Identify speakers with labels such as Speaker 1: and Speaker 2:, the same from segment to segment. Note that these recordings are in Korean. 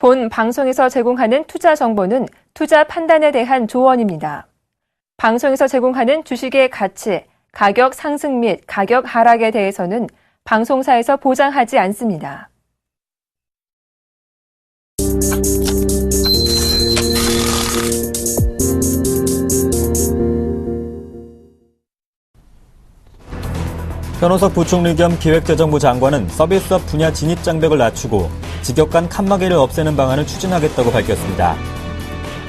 Speaker 1: 본 방송에서 제공하는 투자 정보는 투자 판단에 대한 조언입니다. 방송에서 제공하는 주식의 가치, 가격 상승 및 가격 하락에 대해서는 방송사에서 보장하지 않습니다.
Speaker 2: 현호석 부총리 겸 기획재정부 장관은 서비스업 분야 진입 장벽을 낮추고 직역간 칸막이를 없애는 방안을 추진하겠다고 밝혔습니다.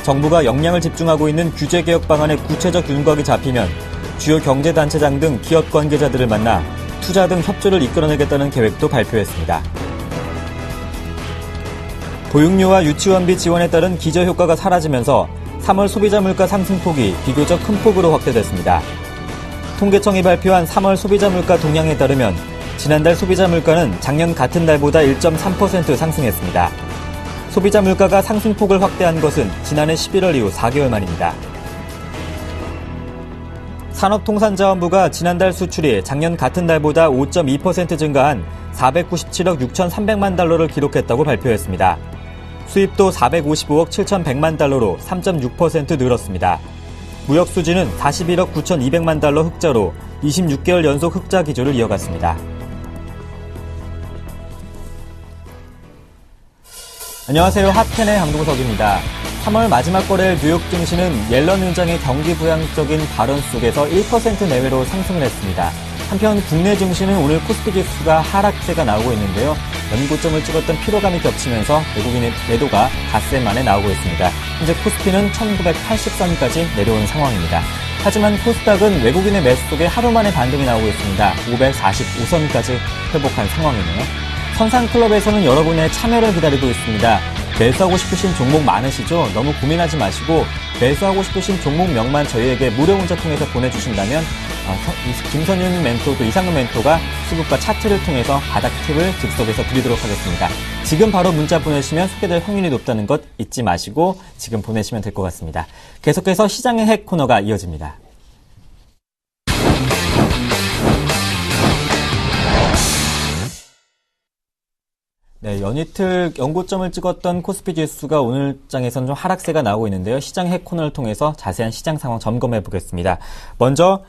Speaker 2: 정부가 역량을 집중하고 있는 규제개혁 방안의 구체적 윤곽이 잡히면 주요 경제단체장 등 기업 관계자들을 만나 투자 등 협조를 이끌어내겠다는 계획도 발표했습니다. 보육료와 유치원비 지원에 따른 기저효과가 사라지면서 3월 소비자 물가 상승폭이 비교적 큰 폭으로 확대됐습니다. 통계청이 발표한 3월 소비자 물가 동향에 따르면 지난달 소비자 물가는 작년 같은 달보다 1.3% 상승했습니다. 소비자 물가가 상승폭을 확대한 것은 지난해 11월 이후 4개월 만입니다. 산업통상자원부가 지난달 수출이 작년 같은 달보다 5.2% 증가한 497억 6,300만 달러를 기록했다고 발표했습니다. 수입도 455억 7,100만 달러로 3.6% 늘었습니다. 무역 수지는 41억 9,200만 달러 흑자로 26개월 연속 흑자 기조를 이어갔습니다. 안녕하세요. 핫텐의 강동석입니다. 3월 마지막 거래일 뉴욕 증시는 옐런 의장의 경기 부양적인 발언 속에서 1% 내외로 상승을 했습니다. 한편 국내 증시는 오늘 코스피 지수가 하락세가 나오고 있는데요. 연고점을 찍었던 피로감이 겹치면서 외국인의 매도가 닷새 만에 나오고 있습니다. 현재 코스피는 1980선까지 내려온 상황입니다. 하지만 코스닥은 외국인의 매수 속에 하루 만에 반등이 나오고 있습니다. 545선까지 회복한 상황이네요. 선상클럽에서는 여러분의 참여를 기다리고 있습니다. 매수하고 싶으신 종목 많으시죠? 너무 고민하지 마시고 매수하고 싶으신 종목명만 저희에게 무료 문자 통해서 보내주신다면 김선윤 멘토 또 이상근 멘토가 수급과 차트를 통해서 바닥 팁을 즉석에서 드리도록 하겠습니다. 지금 바로 문자 보내시면 소개될 확률이 높다는 것 잊지 마시고 지금 보내시면 될 것 같습니다. 계속해서 시장의 핵 코너가 이어집니다. 네, 연이틀 연고점을 찍었던 코스피 지수가 오늘 장에서는 좀 하락세가 나오고 있는데요. 시장 핵 코너를 통해서 자세한 시장 상황 점검해 보겠습니다. 먼저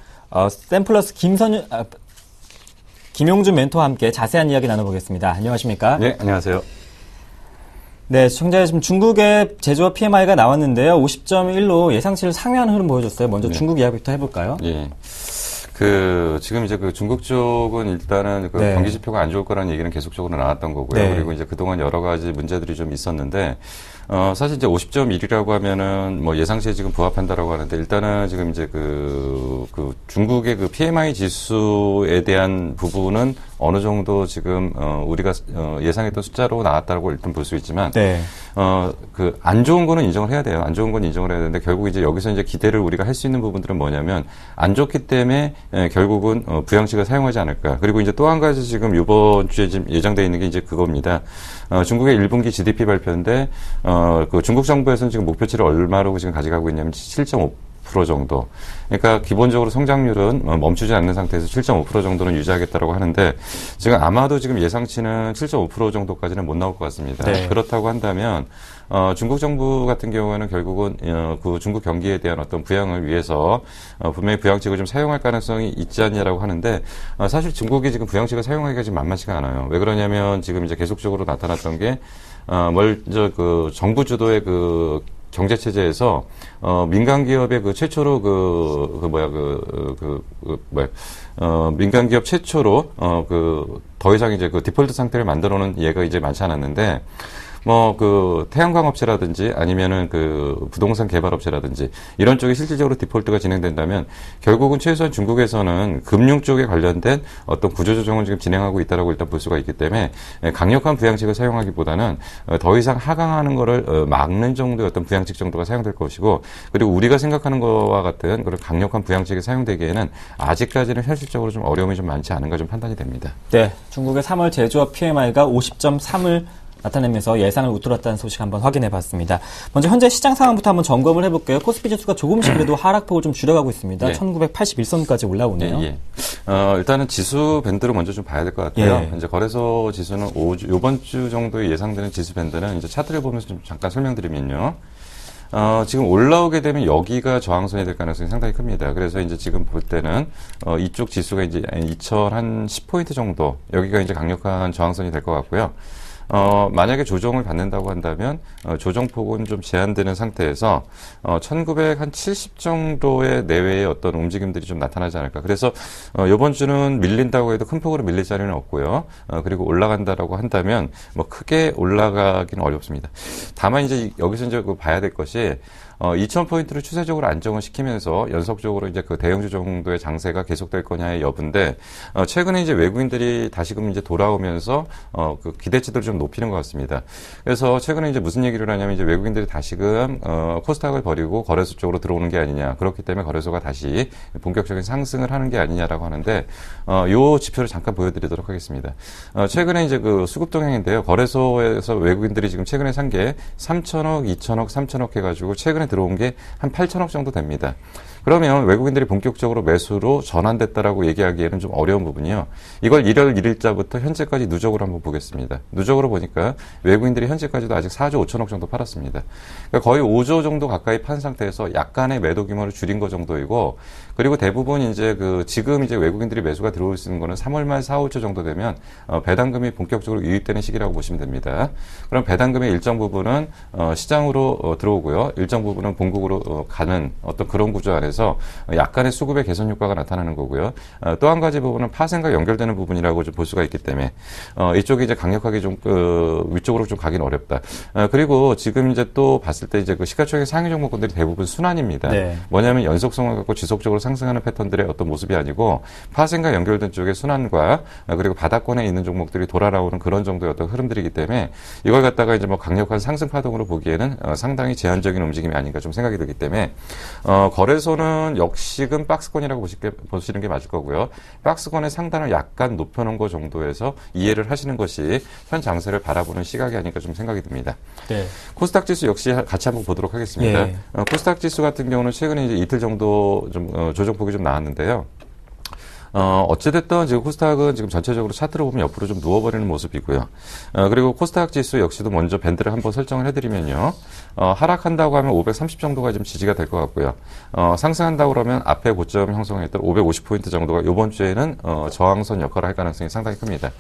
Speaker 2: 샘플러스 김용준 멘토와 함께 자세한 이야기 나눠보겠습니다. 안녕하십니까?
Speaker 3: 네, 안녕하세요.
Speaker 2: 네, 시청자 지금 중국의 제조업 PMI가 나왔는데요. 50.1로 예상치를 상회하는 흐름 보여줬어요. 먼저 중국 이야기부터 해볼까요?
Speaker 3: 예. 지금 이제 중국 쪽은 일단은 경기 지표가 안 좋을 거라는 얘기는 계속적으로 나왔던 거고요. 네. 그리고 이제 그동안 여러 가지 문제들이 좀 있었는데, 사실 이제 50.1이라고 하면은 예상치에 지금 부합한다라고 하는데, 일단은 지금 이제 중국의 PMI 지수에 대한 부분은 어느 정도 지금, 우리가, 예상했던 숫자로 나왔다고 일단 볼 수 있지만, 네. 안 좋은 거는 인정을 해야 돼요. 안 좋은 건 인정을 해야 되는데, 결국 이제 여기서 이제 기대를 우리가 할 수 있는 부분들은 뭐냐면, 안 좋기 때문에, 결국은, 부양식을 사용하지 않을까. 그리고 이제 또 한 가지 지금 이번 주에 지금 예정되어 있는 게 이제 그겁니다. 중국의 1분기 GDP 발표인데, 중국 정부에서는 지금 목표치를 얼마로 지금 가져가고 있냐면 7.5% 정도. 그러니까 기본적으로 성장률은 멈추지 않는 상태에서 7.5% 정도는 유지하겠다라고 하는데 지금 아마도 지금 예상치는 7.5% 정도까지는 못 나올 것 같습니다. 네. 그렇다고 한다면 중국 정부 같은 경우에는 결국은 중국 경기에 대한 어떤 부양을 위해서 분명히 부양책을 좀 사용할 가능성이 있지 않냐라고 하는데 사실 중국이 지금 부양책을 사용하기가 지금 만만치가 않아요. 왜 그러냐면 지금 이제 계속적으로 나타났던 게 먼저 정부 주도의 경제 체제에서 민간 기업의 최초로 민간 기업 최초로 더 이상 이제 디폴트 상태를 만들어 놓은 예가 이제 많지 않았는데 태양광 업체라든지 아니면은 부동산 개발 업체라든지 이런 쪽에 실질적으로 디폴트가 진행된다면 결국은 최소한 중국에서는 금융 쪽에 관련된 어떤 구조조정을 지금 진행하고 있다라고 일단 볼 수가 있기 때문에 강력한 부양책을 사용하기보다는 더 이상 하강하는 거를 막는 정도의 어떤 부양책 정도가 사용될 것이고 그리고 우리가 생각하는 거와 같은 그런 강력한 부양책이 사용되기에는 아직까지는 현실적으로 좀 어려움이 좀 많지 않은가 좀 판단이 됩니다.
Speaker 2: 네. 중국의 3월 제조업 PMI가 50.3을 나타내면서 예상을 웃돌았다는 소식 한번 확인해 봤습니다. 먼저 현재 시장 상황부터 한번 점검을 해볼게요. 코스피 지수가 조금씩 그래도 하락폭을 좀 줄여가고 있습니다. 1981선까지 올라오네요.
Speaker 3: 일단은 지수 밴드로 먼저 좀 봐야 될 것 같아요. 이제 거래소 지수는 이번 주 정도에 예상되는 지수 밴드는 이제 차트를 보면서 좀 잠깐 설명드리면요. 지금 올라오게 되면 여기가 저항선이 될 가능성이 상당히 큽니다. 그래서 이제 지금 볼 때는, 이쪽 지수가 이제 2010포인트 정도, 여기가 이제 강력한 저항선이 될 것 같고요. 만약에 조정을 받는다고 한다면, 조정폭은 좀 제한되는 상태에서, 1970 정도의 내외의 어떤 움직임들이 좀 나타나지 않을까. 그래서, 이번 주는 밀린다고 해도 큰 폭으로 밀릴 자리는 없고요. 그리고 올라간다라고 한다면, 뭐 크게 올라가기는 어렵습니다. 다만 이제 여기서 이제 봐야 될 것이, 2000포인트를 추세적으로 안정을 시키면서 연속적으로 이제 그 대형주 정도의 장세가 계속될 거냐의 여부인데, 최근에 이제 외국인들이 다시금 이제 돌아오면서, 그 기대치들을 좀 높이는 것 같습니다. 그래서 최근에 이제 무슨 얘기를 하냐면 이제 외국인들이 다시금, 코스닥을 버리고 거래소 쪽으로 들어오는 게 아니냐. 그렇기 때문에 거래소가 다시 본격적인 상승을 하는 게 아니냐라고 하는데, 요 지표를 잠깐 보여드리도록 하겠습니다. 최근에 이제 그 수급 동향인데요. 거래소에서 외국인들이 지금 최근에 산 게 3천억, 2천억, 3천억 해가지고 최근에 들어온 게 한 8천억 정도 됩니다. 그러면 외국인들이 본격적으로 매수로 전환됐다라고 얘기하기에는 좀 어려운 부분이요. 이걸 1월 1일자부터 현재까지 누적으로 한번 보겠습니다. 누적으로 보니까 외국인들이 현재까지도 아직 4조 5천억 정도 팔았습니다. 그러니까 거의 5조 정도 가까이 판 상태에서 약간의 매도 규모를 줄인 거 정도이고, 그리고 대부분 이제 지금 이제 외국인들이 매수가 들어올 수 있는 거는 3월 말 4, 5초 정도 되면 배당금이 본격적으로 유입되는 시기라고 보시면 됩니다. 그럼 배당금의 일정 부분은 시장으로 들어오고요. 일정 부분은 본국으로 가는 어떤 그런 구조 안에서 약간의 수급의 개선 효과가 나타나는 거고요. 또 한 가지 부분은 파생과 연결되는 부분이라고 좀 볼 수가 있기 때문에 이쪽이 이제 강력하게 좀 위쪽으로 좀 가긴 어렵다. 그리고 지금 이제 또 봤을 때 이제 그 시가총액 상위 종목군들이 대부분 순환입니다. 네. 뭐냐면 연속성을 갖고 지속적으로 상승하는 패턴들의 어떤 모습이 아니고 파생과 연결된 쪽의 순환과 그리고 바닥권에 있는 종목들이 돌아 나오는 그런 정도의 어떤 흐름들이기 때문에 이걸 갖다가 이제 뭐 강력한 상승 파동으로 보기에는 상당히 제한적인 움직임이 아닌가 좀 생각이 들기 때문에 거래소는 역시금 박스권이라고 보시는 게 맞을 거고요. 박스권의 상단을 약간 높여놓은 거 정도에서 이해를 하시는 것이 현 장세를 바라보는 시각이 아닐까 좀 생각이 듭니다. 네. 코스닥 지수 역시 같이 한번 보도록 하겠습니다. 코스닥 지수 같은 경우는 최근에 이제 이틀 정도 좀 조정폭이 좀 나왔는데요. 어찌됐든 지금 코스닥은 지금 전체적으로 차트를 보면 옆으로 좀 누워버리는 모습이고요. 그리고 코스닥 지수 역시도 먼저 밴드를 한번 설정을 해드리면요. 하락한다고 하면 530 정도가 좀 지지가 될 것 같고요. 상승한다고 그러면 앞에 고점 형성했던 550포인트 정도가 이번 주에는 저항선 역할을 할 가능성이 상당히 큽니다.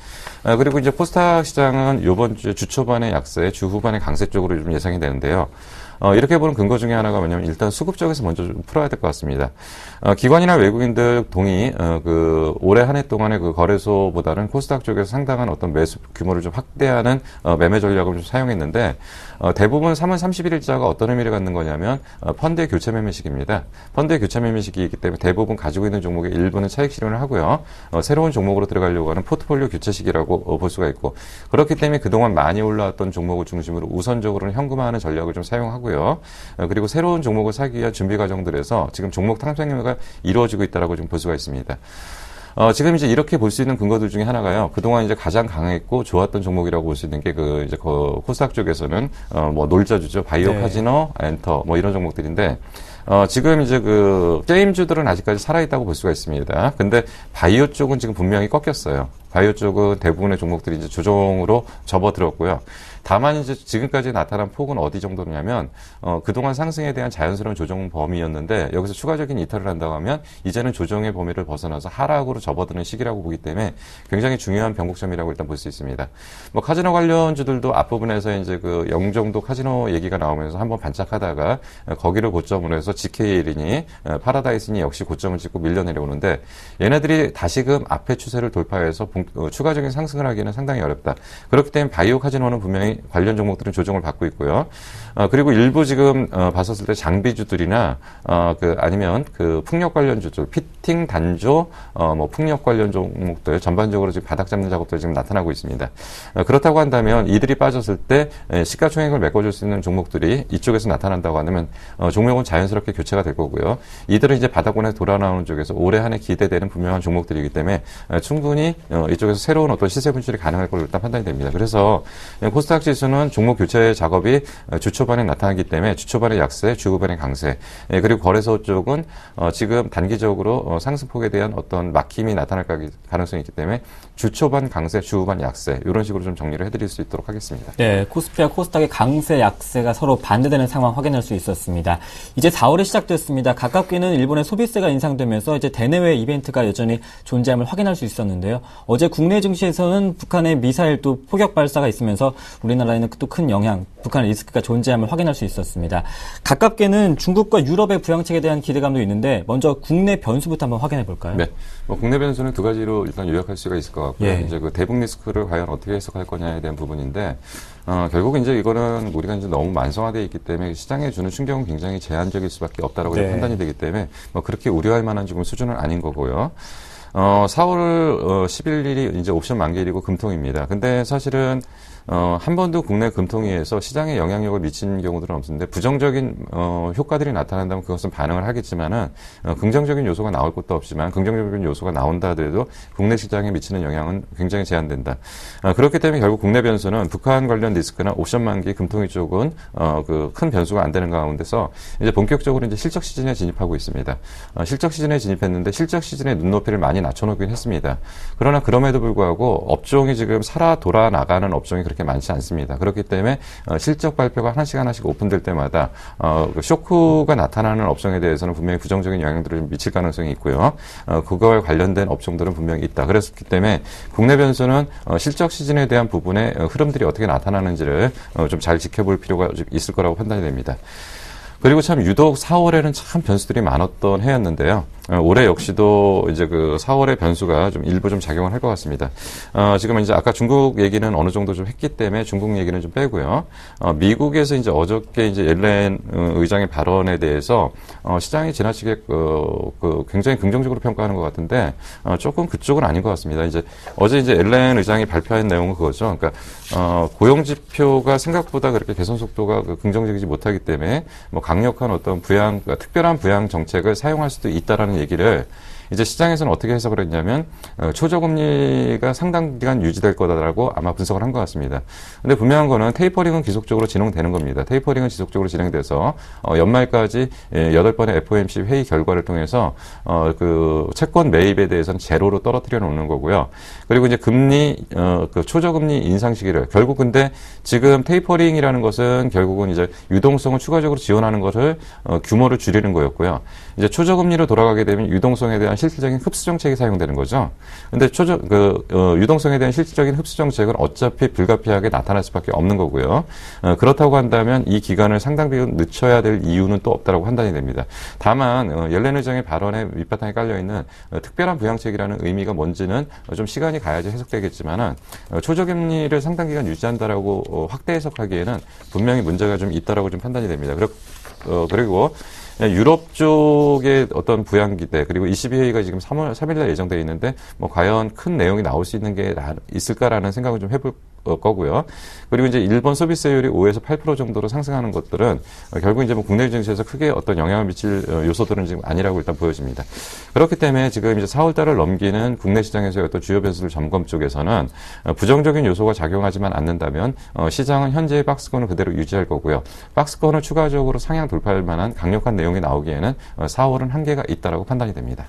Speaker 3: 그리고 이제 코스닥 시장은 이번 주 초반의 약세, 주 후반의 강세 쪽으로 좀 예상이 되는데요. 이렇게 보는 근거 중에 하나가 뭐냐면 일단 수급 쪽에서 먼저 좀 풀어야 될 것 같습니다. 기관이나 외국인들 동의 올해 한 해 동안의 그 거래소보다는 코스닥 쪽에서 상당한 어떤 매수 규모를 좀 확대하는 매매 전략을 좀 사용했는데 대부분 3월 31일자가 어떤 의미를 갖는 거냐면 펀드의 교체 매매식입니다. 펀드의 교체 매매식이기 때문에 대부분 가지고 있는 종목의 일부는 차익 실현을 하고요. 새로운 종목으로 들어가려고 하는 포트폴리오 교체식이라고 볼 수가 있고 그렇기 때문에 그동안 많이 올라왔던 종목을 중심으로 우선적으로는 현금화하는 전략을 좀 사용하고요. 그리고 새로운 종목을 사기 위한 준비 과정들에서 지금 종목 탐색매매가 이루어지고 있다라고 좀 볼 수가 있습니다. 지금 이제 이렇게 볼 수 있는 근거들 중에 하나가요. 그동안 이제 가장 강했고 좋았던 종목이라고 볼 수 있는 게 이제 코스닥 쪽에서는 뭐 놀자주죠. 바이오 카지노, 엔터 뭐 이런 종목들인데 지금 이제 게임주들은 아직까지 살아있다고 볼 수가 있습니다. 근데 바이오 쪽은 지금 분명히 꺾였어요. 바이오 쪽은 대부분의 종목들이 이제 조정으로 접어들었고요. 다만 이제 지금까지 나타난 폭은 어디 정도냐면 그동안 상승에 대한 자연스러운 조정 범위였는데 여기서 추가적인 이탈을 한다고 하면 이제는 조정의 범위를 벗어나서 하락으로 접어드는 시기라고 보기 때문에 굉장히 중요한 변곡점이라고 일단 볼 수 있습니다. 뭐 카지노 관련주들도 앞부분에서 이제 영종도 카지노 얘기가 나오면서 한번 반짝하다가 거기를 고점으로 해서 GKL이니 파라다이스니 역시 고점을 찍고 밀려 내려오는데 얘네들이 다시금 앞의 추세를 돌파해서 추가적인 상승을 하기는 상당히 어렵다. 그렇기 때문에 바이오 카지노는 분명히 관련 종목들은 조정을 받고 있고요. 그리고 일부 지금 봤었을 때 장비주들이나 아니면 풍력 관련주들, 피팅, 단조, 뭐 풍력 관련 종목들 전반적으로 지금 바닥 잡는 작업들이 지금 나타나고 있습니다. 그렇다고 한다면 이들이 빠졌을 때 시가총액을 메꿔줄 수 있는 종목들이 이쪽에서 나타난다고 하면 종목은 자연스럽게 교체가 될 거고요. 이들은 이제 바닥권에 돌아 나오는 쪽에서 올해 한 해 기대되는 분명한 종목들이기 때문에 충분히 이쪽에서 새로운 어떤 시세 분출이 가능할 걸로 일단 판단이 됩니다. 그래서 코스닥 지수는 종목 교체 작업이 주 초반에 나타나기 때문에 주 초반의 약세, 주 후반의 강세, 그리고 거래소 쪽은 지금 단기적으로 상승폭에 대한 어떤 막힘이 나타날 가능성이 있기 때문에 주 초반 강세, 주 후반 약세 이런 식으로 좀 정리를 해드릴 수 있도록 하겠습니다.
Speaker 2: 네, 코스피와 코스닥의 강세, 약세가 서로 반대되는 상황 확인할 수 있었습니다. 이제 4월이 시작됐습니다. 가깝게는 일본의 소비세가 인상되면서 이제 대내외 이벤트가 여전히 존재함을 확인할 수 있었는데요. 어제 국내 증시에서는 북한의 미사일 또 포격 발사가 있으면서 우리나라에는 또 큰 영향, 북한의 리스크가 존재함을 확인할 수 있었습니다. 가깝게는 중국과 유럽의 부양책에 대한 기대감도 있는데 먼저 국내 변수부터 한번 확인해 볼까요?
Speaker 3: 네, 국내 변수는 두 가지로 일단 요약할 수가 있을 것 같고요.
Speaker 2: 예.
Speaker 3: 이제 그 대북 리스크를 과연 어떻게 해석할 거냐에 대한 부분인데 결국 이제 이거는 우리가 이제 너무 만성화되어 있기 때문에 시장에 주는 충격은 굉장히 제한적일 수밖에 없다라고
Speaker 2: 네.
Speaker 3: 판단이 되기 때문에 그렇게 우려할 만한 지금 수준은 아닌 거고요. 4월 11일이 이제 옵션 만기일이고 금통입니다. 근데 사실은 한 번도 국내 금통위에서 시장에 영향력을 미친 경우들은 없는데 부정적인 효과들이 나타난다면 그것은 반응을 하겠지만은 긍정적인 요소가 나올 것도 없지만 긍정적인 요소가 나온다 하더라도 국내 시장에 미치는 영향은 굉장히 제한된다. 그렇기 때문에 결국 국내 변수는 북한 관련 리스크나 옵션 만기 금통위 쪽은 그 큰 변수가 안 되는 가운데서 이제 본격적으로 이제 실적 시즌에 진입하고 있습니다. 실적 시즌에 진입했는데 실적 시즌에 눈높이를 많이 낮춰놓긴 했습니다. 그러나 그럼에도 불구하고 업종이 지금 살아 돌아 나가는 업종이 그렇게 많지 않습니다. 그렇기 때문에 실적 발표가 하나씩 오픈될 때마다 그 쇼크가 나타나는 업종에 대해서는 분명히 부정적인 영향들을 미칠 가능성이 있고요. 그거와 관련된 업종들은 분명히 있다. 그렇기 때문에 국내 변수는 실적 시즌에 대한 부분의 흐름들이 어떻게 나타나는지를 좀 잘 지켜볼 필요가 있을 거라고 판단이 됩니다. 그리고 참 유독 4월에는 참 변수들이 많았던 해였는데요. 올해 역시도 이제 그 4월의 변수가 좀 일부 좀 작용을 할 것 같습니다. 지금 이제 아까 중국 얘기는 어느 정도 좀 했기 때문에 중국 얘기는 좀 빼고요. 미국에서 이제 어저께 이제 옐렌 의장의 발언에 대해서 시장이 지나치게 굉장히 긍정적으로 평가하는 것 같은데 조금 그쪽은 아닌 것 같습니다. 이제 어제 이제 옐렌 의장이 발표한 내용은 그거죠. 그러니까 고용 지표가 생각보다 그렇게 개선 속도가 긍정적이지 못하기 때문에 강력한 어떤 특별한 부양 정책을 사용할 수도 있다라는 얘기를 이제 시장에서는 어떻게 해석을 했냐면 초저금리가 상당 기간 유지될 거다라고 아마 분석을 한 것 같습니다. 근데 분명한 거는 테이퍼링은 지속적으로 진행되는 겁니다. 테이퍼링은 지속적으로 진행돼서 연말까지 8번의 FOMC 회의 결과를 통해서 그 채권 매입에 대해서는 제로로 떨어뜨려 놓는 거고요. 그리고 이제 금리 그 초저금리 인상 시기를 결국 근데 지금 테이퍼링이라는 것은 결국은 이제 유동성을 추가적으로 지원하는 것을 규모를 줄이는 거였고요. 이제 초저금리로 돌아가게 되면 유동성에 대한 실질적인 흡수 정책이 사용되는 거죠. 근데 유동성에 대한 실질적인 흡수 정책은 어차피 불가피하게 나타날 수밖에 없는 거고요. 그렇다고 한다면 이 기간을 상당 비율 늦춰야 될 이유는 또 없다라고 판단이 됩니다. 다만 옐렌 의장의 발언에 밑바탕에 깔려 있는 특별한 부양책이라는 의미가 뭔지는 좀 시간이 가야지 해석되겠지만은 초저금리를 상당 기간 유지한다라고 확대 해석하기에는 분명히 문제가 좀 있다라고 좀 판단이 됩니다. 그리고 유럽 쪽의 어떤 부양 기대 그리고 ECB 회의가 지금 3월 3일날 예정되어 있는데 과연 큰 내용이 나올 수 있는 게 있을까라는 생각을 좀 해볼 거고요. 그리고 이제 일본 소비세율이 5에서 8% 정도로 상승하는 것들은 결국 이제 국내 증시에서 크게 어떤 영향을 미칠 요소들은 지금 아니라고 일단 보여집니다. 그렇기 때문에 지금 이제 4월 달을 넘기는 국내 시장에서의 어떤 주요 변수들 점검 쪽에서는 부정적인 요소가 작용하지만 않는다면 시장은 현재의 박스권을 그대로 유지할 거고요. 박스권을 추가적으로 상향 돌파할 만한 강력한 내용이 나오기에는 4월은 한계가 있다라고 판단이 됩니다.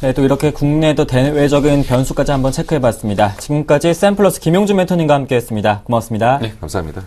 Speaker 2: 네, 또 이렇게 국내도 대외적인 변수까지 한번 체크해봤습니다. 지금까지 샘플러스 김용준 멘토님과 함께했습니다. 고맙습니다.
Speaker 3: 네, 감사합니다.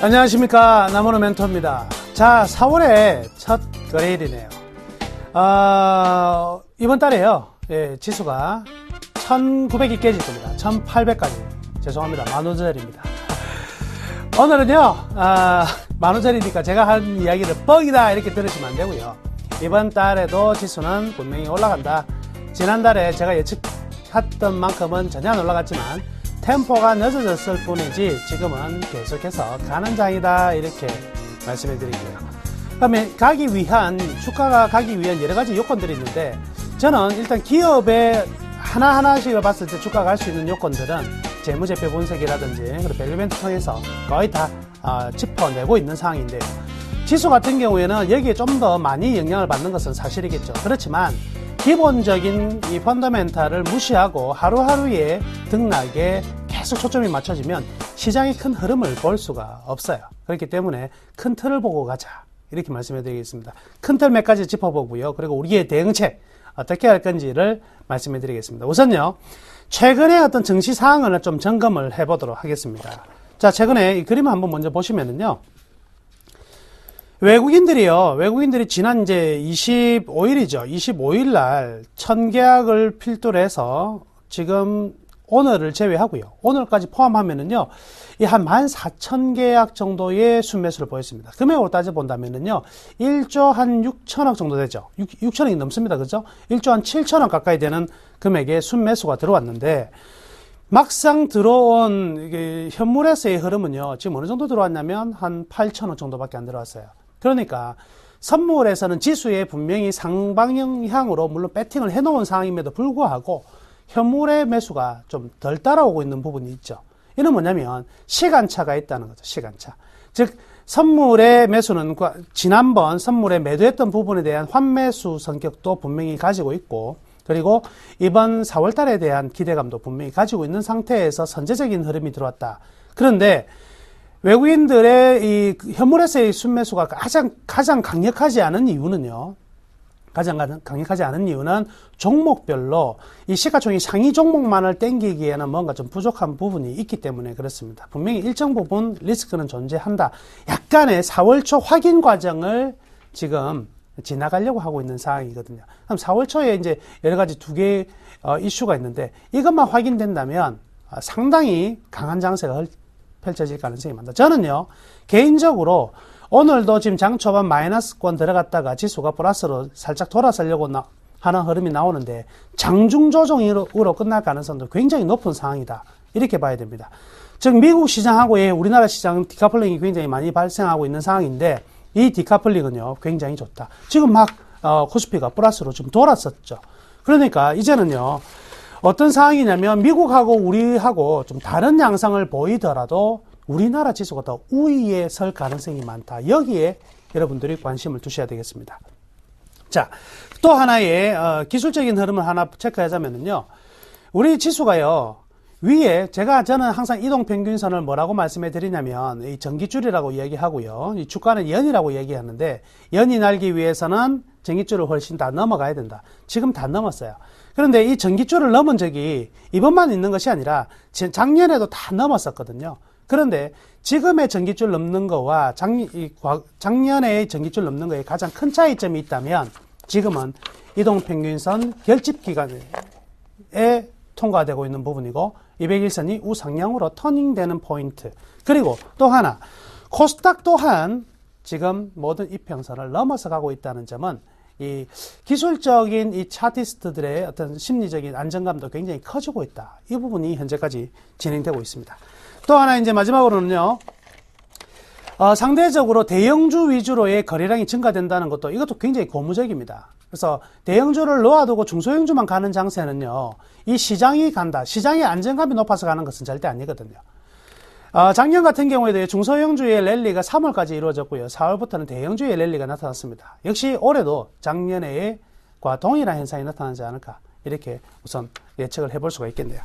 Speaker 4: 안녕하십니까. 남원호 멘토입니다. 자, 4월의 첫 거래일이네요. 이번 달에요. 예, 지수가 1900이 깨질 겁니다. 1800까지. 죄송합니다. 15,000원짜리입니다. 오늘은요, 15,000원이니까 제가 한 이야기를 뻥이다 이렇게 들으시면 안 되고요. 이번 달에도 지수는 분명히 올라간다. 지난달에 제가 예측했던 만큼은 전혀 안 올라갔지만 템포가 늦어졌을 뿐이지 지금은 계속해서 가는 장이다 이렇게 말씀해 드릴게요. 그다음에 주가가 가기 위한 여러 가지 요건들이 있는데 저는 일단 기업의 하나하나씩을 봤을 때 주가가 갈 수 있는 요건들은 재무제표 분석이라든지 그리고 밸류멘트 통해서 거의 다 짚어내고 있는 상황인데요. 지수 같은 경우에는 여기에 좀 더 많이 영향을 받는 것은 사실이겠죠. 그렇지만 기본적인 이 펀더멘탈을 무시하고 하루하루의 등락에 계속 초점이 맞춰지면 시장의 큰 흐름을 볼 수가 없어요. 그렇기 때문에 큰 틀을 보고 가자 이렇게 말씀해 드리겠습니다. 큰 틀 몇 가지 짚어보고요. 그리고 우리의 대응책 어떻게 할 건지를 말씀해 드리겠습니다. 우선요, 최근에 어떤 증시 상황을 좀 점검을 해보도록 하겠습니다. 자, 최근에 이 그림을 한번 먼저 보시면은요, 외국인들이 지난 이제 25일이죠. 25일 날 1000계약을 필두로 해서 지금 오늘을 제외하고요. 오늘까지 포함하면은요, 이 한 14,000계약 정도의 순매수를 보였습니다. 금액으로 따져본다면은요, 1조 한 6천억 정도 되죠. 6천억이 넘습니다. 그죠? 1조 한 7천억 가까이 되는 금액의 순매수가 들어왔는데, 막상 들어온 현물에서의 흐름은요, 지금 어느 정도 들어왔냐면 한 8천억 정도밖에 안 들어왔어요. 그러니까 선물에서는 지수에 분명히 상방향으로 물론 배팅을 해놓은 상황임에도 불구하고 현물의 매수가 좀 덜 따라오고 있는 부분이 있죠. 이는 뭐냐면 시간차가 있다는 거죠. 시간차. 즉 선물의 매수는 지난번 선물에 매도했던 부분에 대한 환매수 성격도 분명히 가지고 있고, 그리고 이번 4월 달에 대한 기대감도 분명히 가지고 있는 상태에서 선제적인 흐름이 들어왔다. 그런데 외국인들의 이 현물에서의 순매수가 가장 강력하지 않은 이유는요. 가장 강력하지 않은 이유는 종목별로 이 시가총액 상위 종목만을 땡기기에는 뭔가 좀 부족한 부분이 있기 때문에 그렇습니다. 분명히 일정 부분 리스크는 존재한다. 약간의 4월 초 확인 과정을 지금 지나가려고 하고 있는 상황이거든요. 그럼 4월 초에 이제 여러 가지 두 개의 이슈가 있는데 이것만 확인된다면 상당히 강한 장세가 펼쳐질 가능성이 많다. 저는요, 개인적으로 오늘도 지금 장 초반 마이너스권 들어갔다가 지수가 플러스로 살짝 돌아서려고 하는 흐름이 나오는데 장중 조정으로 끝날 가능성도 굉장히 높은 상황이다. 이렇게 봐야 됩니다. 즉 미국 시장하고의 우리나라 시장 디카플링이 굉장히 많이 발생하고 있는 상황인데 이 디카플링은요 굉장히 좋다. 지금 막 코스피가 플러스로 좀 돌았었죠. 그러니까 이제는요 어떤 상황이냐면 미국하고 우리하고 좀 다른 양상을 보이더라도 우리나라 지수가 더 우위에 설 가능성이 많다. 여기에 여러분들이 관심을 두셔야 되겠습니다. 자, 또 하나의 기술적인 흐름을 하나 체크하자면요, 우리 지수가요 위에 저는 항상 이동평균선을 뭐라고 말씀해 드리냐면 이 전기줄이라고 이야기하고요, 이 주가는 연이라고 얘기하는데 연이 날기 위해서는 전기줄을 훨씬 다 넘어가야 된다. 지금 다 넘었어요. 그런데 이 전기줄을 넘은 적이 이번만 있는 것이 아니라 작년에도 다 넘었었거든요. 그런데 지금의 전기줄 넘는 거와 작년의 전기줄 넘는 거에 가장 큰 차이점이 있다면 지금은 이동평균선 결집 기간에 통과되고 있는 부분이고 200일선이 우상향으로 터닝되는 포인트. 그리고 또 하나, 코스닥 또한 지금 모든 이평선을 넘어서 가고 있다는 점은 이 기술적인 이 차티스트들의 어떤 심리적인 안정감도 굉장히 커지고 있다. 이 부분이 현재까지 진행되고 있습니다. 또 하나 이제 마지막으로는요, 상대적으로 대형주 위주로의 거래량이 증가된다는 것도 이것도 굉장히 고무적입니다. 그래서 대형주를 놓아두고 중소형주만 가는 장세는요, 이 시장이 간다. 시장의 안정감이 높아서 가는 것은 절대 아니거든요. 작년 같은 경우에도 중소형주의 랠리가 3월까지 이루어졌고요. 4월부터는 대형주의 랠리가 나타났습니다. 역시 올해도 작년에과 동일한 현상이 나타나지 않을까. 이렇게 우선 예측을 해볼 수가 있겠네요.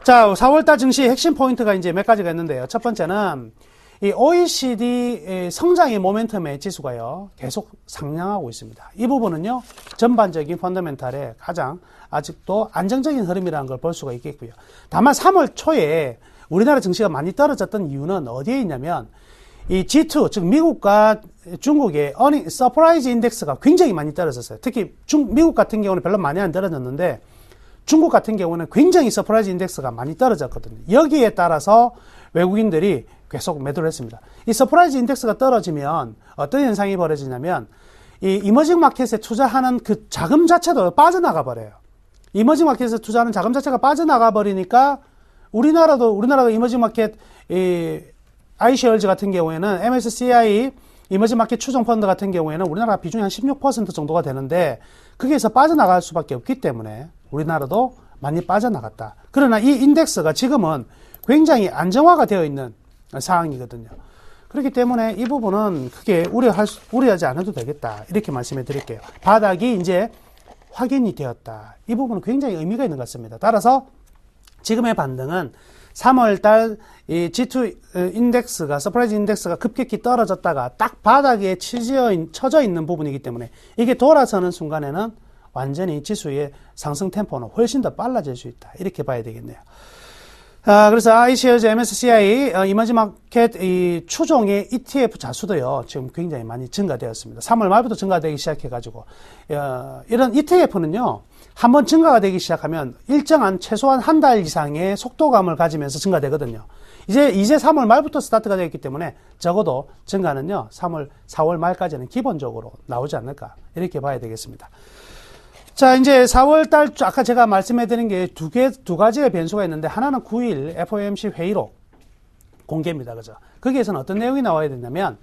Speaker 4: 자, 4월달 증시 핵심 포인트가 이제 몇 가지가 있는데요. 첫 번째는 이 OECD 성장의 모멘텀의 지수가요, 계속 상향하고 있습니다. 이 부분은요, 전반적인 펀더멘탈의 가장 아직도 안정적인 흐름이라는 걸 볼 수가 있겠고요. 다만 3월 초에 우리나라 증시가 많이 떨어졌던 이유는 어디에 있냐면 이 G2, 즉 미국과 중국의 서프라이즈 인덱스가 굉장히 많이 떨어졌어요. 특히 미국 같은 경우는 별로 많이 안 떨어졌는데 중국 같은 경우는 굉장히 서프라이즈 인덱스가 많이 떨어졌거든요. 여기에 따라서 외국인들이 계속 매도를 했습니다. 이 서프라이즈 인덱스가 떨어지면 어떤 현상이 벌어지냐면 이 이머징 마켓에 투자하는 그 자금 자체도 빠져나가 버려요. 이머징 마켓에서 투자하는 자금 자체가 빠져나가 버리니까 우리나라도 이머징 마켓 iShares 같은 경우에는 MSCI 이머징 마켓 추종 펀드 같은 경우에는 우리나라 비중이 한 16% 정도가 되는데 거기에서 빠져나갈 수밖에 없기 때문에 우리나라도 많이 빠져나갔다. 그러나 이 인덱스가 지금은 굉장히 안정화가 되어 있는 상황이거든요. 그렇기 때문에 이 부분은 크게 우려하지 않아도 되겠다. 이렇게 말씀해 드릴게요. 바닥이 이제 확인이 되었다. 이 부분은 굉장히 의미가 있는 것 같습니다. 따라서 지금의 반등은 3월달 이 G2 인덱스가 서프라이즈 인덱스가 급격히 떨어졌다가 딱 바닥에 쳐져 있는 부분이기 때문에 이게 돌아서는 순간에는 완전히 지수의 상승 템포는 훨씬 더 빨라질 수 있다. 이렇게 봐야 되겠네요. 그래서 iShares MSCI 이머징 마켓 이 추종의 ETF 자수도요 지금 굉장히 많이 증가되었습니다. 3월 말부터 증가되기 시작해가지고 이런 ETF는요 한번 증가가 되기 시작하면 일정한 최소한 한 달 이상의 속도감을 가지면서 증가되거든요. 이제 3월 말부터 스타트가 되었기 때문에 적어도 증가는요 4월 말까지는 기본적으로 나오지 않을까 이렇게 봐야 되겠습니다. 자, 이제 4월달, 아까 제가 말씀해드린 게 두 가지의 변수가 있는데, 하나는 9일 FOMC 회의록 공개입니다. 그죠? 거기에서는 어떤 내용이 나와야 되냐면,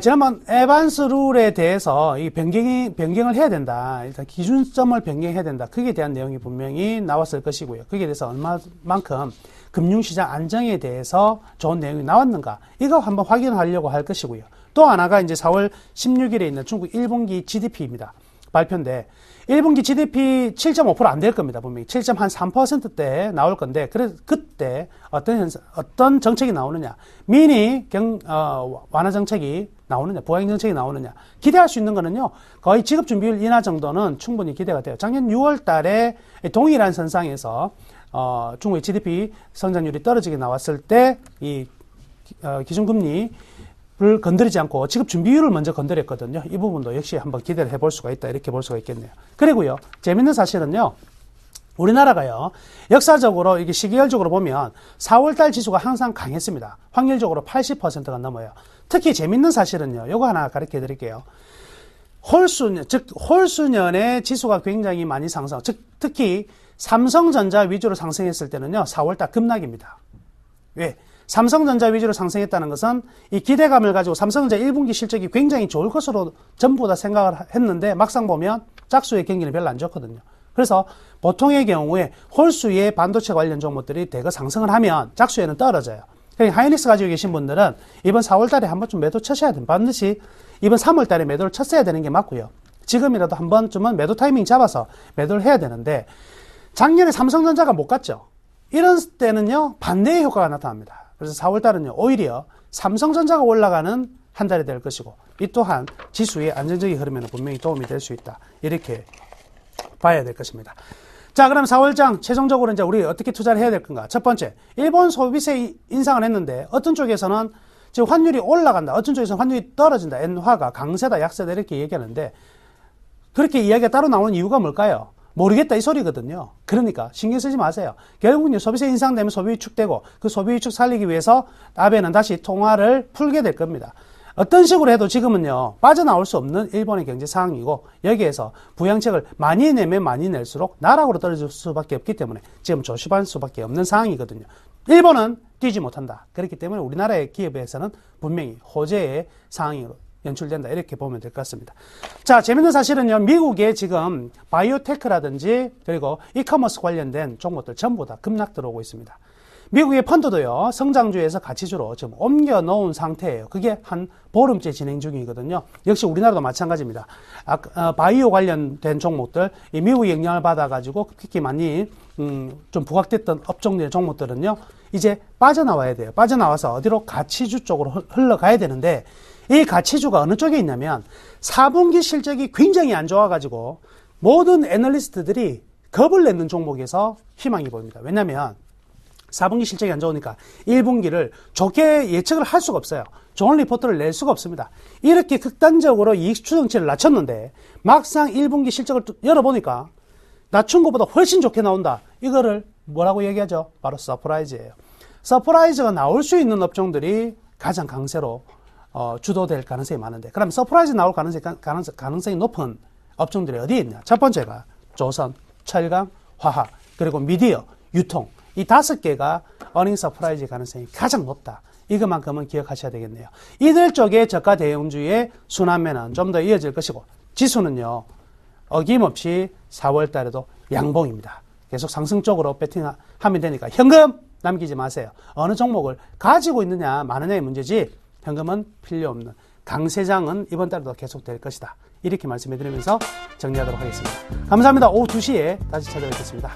Speaker 4: 지난번 에반스 룰에 대해서 이 변경을 해야 된다. 일단 기준점을 변경해야 된다. 거기에 대한 내용이 분명히 나왔을 것이고요. 거기에 대해서 얼마만큼 금융시장 안정에 대해서 좋은 내용이 나왔는가. 이거 한번 확인하려고 할 것이고요. 또 하나가 이제 4월 16일에 있는 중국 1분기 GDP입니다. 발표인데 1분기 GDP 7.5% 안 될 겁니다. 분명히 7.3%대 나올 건데 그때 어떤 정책이 나오느냐, 완화 정책이 나오느냐, 부양 정책이 나오느냐 기대할 수 있는 거는요 거의 지급 준비율 인하 정도는 충분히 기대가 돼요. 작년 6월 달에 동일한 선상에서 중국의 GDP 성장률이 떨어지게 나왔을 때 이 기준금리 를 건드리지 않고 지급 준비율을 먼저 건드렸거든요. 이 부분도 역시 한번 기대를 해볼 수가 있다. 이렇게 볼 수가 있겠네요. 그리고요, 재밌는 사실은요, 우리나라가요, 역사적으로 이게 시기열적으로 보면 4월달 지수가 항상 강했습니다. 확률적으로 80%가 넘어요. 특히 재밌는 사실은요, 요거 하나 가르쳐 드릴게요. 홀수년의 지수가 굉장히 많이 상승, 특히 삼성전자 위주로 상승했을 때는요, 4월달 급락입니다. 왜? 삼성전자 위주로 상승했다는 것은 이 기대감을 가지고 삼성전자 1분기 실적이 굉장히 좋을 것으로 전부 다 생각을 했는데 막상 보면 짝수의 경기는 별로 안 좋거든요. 그래서 보통의 경우에 홀수의 반도체 관련 종목들이 대거 상승을 하면 짝수에는 떨어져요. 그러니까 하이닉스 가지고 계신 분들은 이번 4월 달에 한 번쯤 매도 쳐셔야 됩니다. 반드시 이번 3월 달에 매도를 쳤어야 되는 게 맞고요. 지금이라도 한 번쯤은 매도 타이밍 잡아서 매도를 해야 되는데 작년에 삼성전자가 못 갔죠. 이런 때는요 반대의 효과가 나타납니다. 그래서 4월달은요 오히려 삼성전자가 올라가는 한 달이 될 것이고 이 또한 지수의 안정적인 흐름에는 분명히 도움이 될 수 있다. 이렇게 봐야 될 것입니다. 자, 그럼 4월장 최종적으로 이제 우리 어떻게 투자를 해야 될 건가? 첫 번째, 일본 소비세 인상을 했는데 어떤 쪽에서는 지금 환율이 올라간다, 어떤 쪽에서는 환율이 떨어진다, 엔화가 강세다, 약세다 이렇게 얘기하는데 그렇게 이야기가 따로 나오는 이유가 뭘까요? 모르겠다 이 소리거든요. 그러니까 신경 쓰지 마세요. 결국은 소비세 인상되면 소비 위축되고 그 소비 위축 살리기 위해서 아베는 다시 통화를 풀게 될 겁니다. 어떤 식으로 해도 지금은요 빠져나올 수 없는 일본의 경제 상황이고 여기에서 부양책을 많이 내면 많이 낼수록 나락으로 떨어질 수밖에 없기 때문에 지금 조심할 수밖에 없는 상황이거든요. 일본은 뛰지 못한다. 그렇기 때문에 우리나라의 기업에서는 분명히 호재의 상황으로 연출된다. 이렇게 보면 될 것 같습니다. 자, 재밌는 사실은요, 미국에 지금 바이오테크라든지 그리고 이커머스 관련된 종목들 전부 다 급락 들어오고 있습니다. 미국의 펀드도요, 성장주에서 가치주로 지금 옮겨 놓은 상태예요. 그게 한 보름째 진행 중이거든요. 역시 우리나라도 마찬가지입니다. 바이오 관련된 종목들, 이 미국의 영향을 받아가지고 특히 많이 좀 부각됐던 업종들의 종목들은요, 이제 빠져나와야 돼요. 빠져나와서 어디로 가치주 쪽으로 흘러가야 되는데 이 가치주가 어느 쪽에 있냐면 4분기 실적이 굉장히 안 좋아가지고 모든 애널리스트들이 겁을 내는 종목에서 희망이 보입니다. 왜냐하면 4분기 실적이 안 좋으니까 1분기를 좋게 예측을 할 수가 없어요. 좋은 리포트를 낼 수가 없습니다. 이렇게 극단적으로 이익 추정치를 낮췄는데 막상 1분기 실적을 열어보니까 낮춘 것보다 훨씬 좋게 나온다. 이거를 뭐라고 얘기하죠? 바로 서프라이즈예요. 서프라이즈가 나올 수 있는 업종들이 가장 강세로 주도될 가능성이 많은데, 그럼 서프라이즈 나올 가능성이 높은 업종들이 어디에 있냐? 첫 번째가 조선, 철강, 화학, 그리고 미디어, 유통, 이 5개가 어닝 서프라이즈 가능성이 가장 높다. 이것만큼은 기억하셔야 되겠네요. 이들 쪽에 저가 대형주의 순환매는 좀 더 이어질 것이고, 지수는요 어김없이 4월 달에도 양봉입니다. 계속 상승 쪽으로 배팅하면 되니까 현금 남기지 마세요. 어느 종목을 가지고 있느냐 마느냐의 문제지 현금은 필요 없는 강세장은 이번 달에도 계속 될 것이다. 이렇게 말씀해 드리면서 정리하도록 하겠습니다. 감사합니다. 오후 2시에 다시 찾아뵙겠습니다.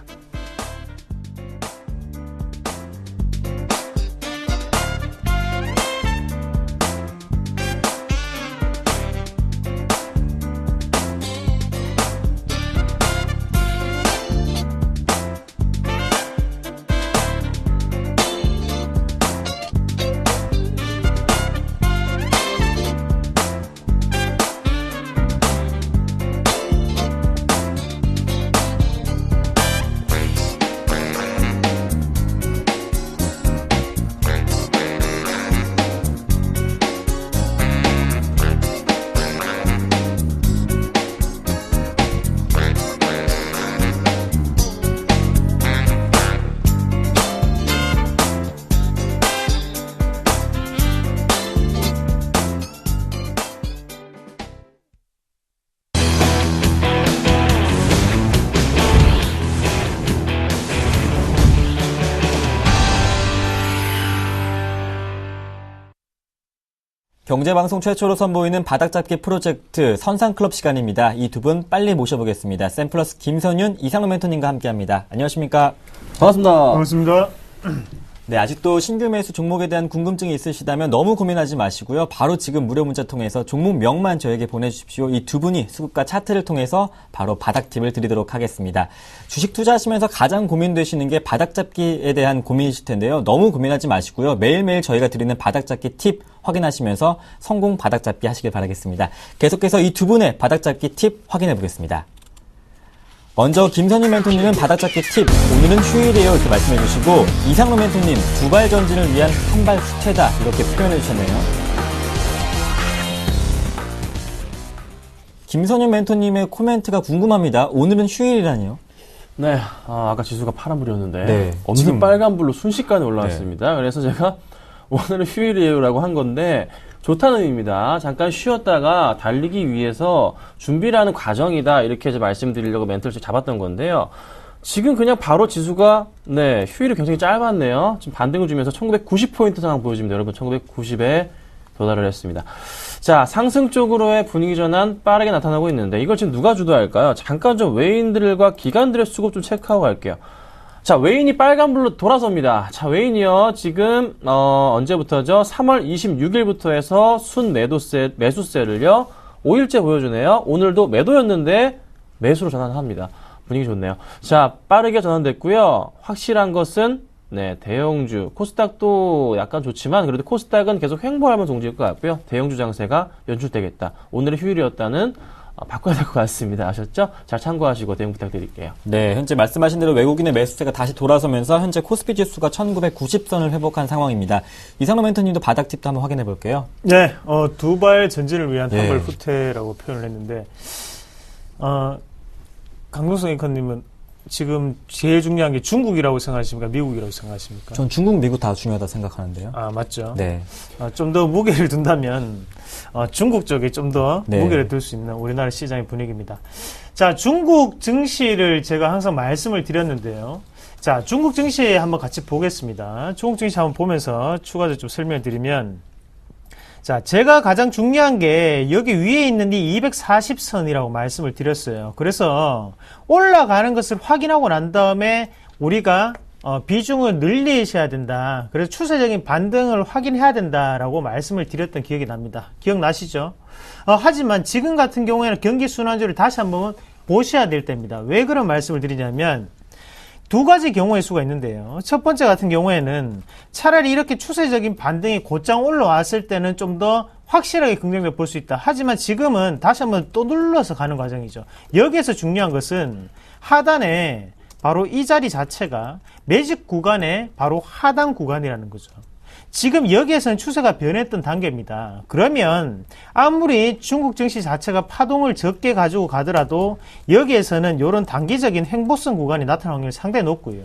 Speaker 2: 경제방송 최초로 선보이는 바닥잡기 프로젝트 선상클럽 시간입니다. 이 두 분 빨리 모셔보겠습니다. 샘플러스 김선윤, 이상로 멘토님과 함께합니다. 안녕하십니까?
Speaker 5: 반갑습니다.
Speaker 6: 반갑습니다.
Speaker 2: 네, 아직도 신규 매수 종목에 대한 궁금증이 있으시다면 너무 고민하지 마시고요. 바로 지금 무료 문자 통해서 종목명만 저에게 보내주십시오. 이 두 분이 수급과 차트를 통해서 바로 바닥팁을 드리도록 하겠습니다. 주식 투자하시면서 가장 고민되시는 게 바닥잡기에 대한 고민이실 텐데요. 너무 고민하지 마시고요. 매일매일 저희가 드리는 바닥잡기 팁 확인하시면서 성공 바닥잡기 하시길 바라겠습니다. 계속해서 이 두 분의 바닥잡기 팁 확인해 보겠습니다. 먼저 김선윤 멘토님은 바닥잡기 팁, 오늘은 휴일이에요 이렇게 말씀해 주시고, 이상로 멘토님 두발 전진을 위한 한발 후퇴다 이렇게 표현해 주셨네요. 김선윤 멘토님의 코멘트가 궁금합니다. 오늘은 휴일이라니요?
Speaker 5: 네, 아까 지수가 파란불이었는데
Speaker 2: 네,
Speaker 5: 어느
Speaker 2: 지금
Speaker 5: 빨간불로 순식간에 올라왔습니다. 그래서 제가 오늘은 휴일이에요라고 한 건데 좋다는 의미입니다. 잠깐 쉬었다가 달리기 위해서 준비를 하는 과정이다 이렇게 이제 말씀드리려고 멘트를 잡았던 건데요. 지금 그냥 바로 지수가 휴일이 굉장히 짧았네요. 지금 반등을 주면서 1990포인트 상황 보여집니다. 여러분 1990에 도달을 했습니다. 자, 상승 쪽으로의 분위기 전환 빠르게 나타나고 있는데 이걸 지금 누가 주도할까요? 잠깐 좀 외인들과 기관들의 수급 좀 체크하고 갈게요. 자, 외인이 빨간불로 돌아섭니다. 자, 외인이요. 지금 언제부터죠? 3월 26일부터 해서 순 매수세를요. 5일째 보여주네요. 오늘도 매도였는데 매수로 전환합니다. 분위기 좋네요. 자, 빠르게 전환됐고요. 확실한 것은 대형주, 코스닥도 약간 좋지만 그래도 코스닥은 계속 횡보하면 동지일 것 같고요. 대형주 장세가 연출되겠다. 오늘의 휴일이었다는 바꿔야 될 것 같습니다. 아셨죠? 잘 참고하시고 대응 부탁드릴게요.
Speaker 2: 네, 현재 말씀하신 대로 외국인의 매수세가 다시 돌아서면서 현재 코스피 지수가 1990선을 회복한 상황입니다. 이상로 멘토님도 바닥 팁도 한번 확인해 볼게요.
Speaker 6: 네, 두발 전진을 위한 한발 후퇴라고 표현을 했는데, 강동석 앵커님은 지금 제일 중요한 게 중국이라고 생각하십니까? 미국이라고 생각하십니까?
Speaker 2: 전 중국, 미국 다 중요하다 생각하는데요.
Speaker 6: 맞죠.
Speaker 2: 네.
Speaker 6: 좀 더 무게를 둔다면, 중국 쪽에 좀 더
Speaker 2: 네.
Speaker 6: 무게를 둘 수 있는 우리나라 시장의 분위기입니다. 자, 중국 증시를 제가 항상 말씀을 드렸는데요. 자, 중국 증시 한번 같이 보겠습니다. 중국 증시 한번 보면서 추가적으로 좀 설명을 드리면, 자, 제가 가장 중요한 게 여기 위에 있는 이 240선이라고 말씀을 드렸어요. 그래서 올라가는 것을 확인하고 난 다음에 우리가 비중을 늘리셔야 된다. 그래서 추세적인 반등을 확인해야 된다라고 말씀을 드렸던 기억이 납니다. 기억나시죠? 하지만 지금 같은 경우에는 경기 순환주를 다시 한번 보셔야 될 때입니다. 왜 그런 말씀을 드리냐면 두 가지 경우의 수가 있는데요. 첫 번째 같은 경우에는 차라리 이렇게 추세적인 반등이 곧장 올라왔을 때는 좀 더 확실하게 긍정적으로 볼 수 있다. 하지만 지금은 다시 한번 또 눌러서 가는 과정이죠. 여기에서 중요한 것은 하단에 바로 이 자리 자체가 매집 구간의 바로 하단 구간이라는 거죠. 지금 여기에서는 추세가 변했던 단계입니다. 그러면 아무리 중국 증시 자체가 파동을 적게 가지고 가더라도 여기에서는 이런 단기적인 횡보성 구간이 나타날 확률이 상당히 높고요.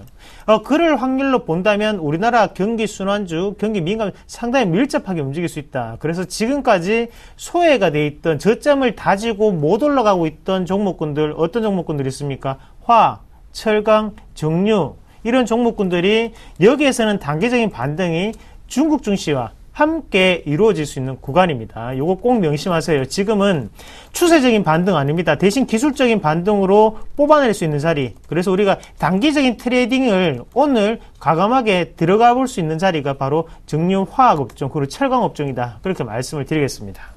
Speaker 6: 그럴 확률로 본다면 우리나라 경기 순환주, 경기 민감 상당히 밀접하게 움직일 수 있다. 그래서 지금까지 소외가 돼 있던 저점을 다지고 못 올라가고 있던 종목군들, 어떤 종목군들이 있습니까? 화, 철강, 정유 이런 종목군들이 여기에서는 단기적인 반등이 중국 증시와 함께 이루어질 수 있는 구간입니다. 요거 꼭 명심하세요. 지금은 추세적인 반등 아닙니다. 대신 기술적인 반등으로 뽑아낼 수 있는 자리. 그래서 우리가 단기적인 트레이딩을 오늘 과감하게 들어가 볼 수 있는 자리가 바로 정유화학업종 그리고 철강업종이다. 그렇게 말씀을 드리겠습니다.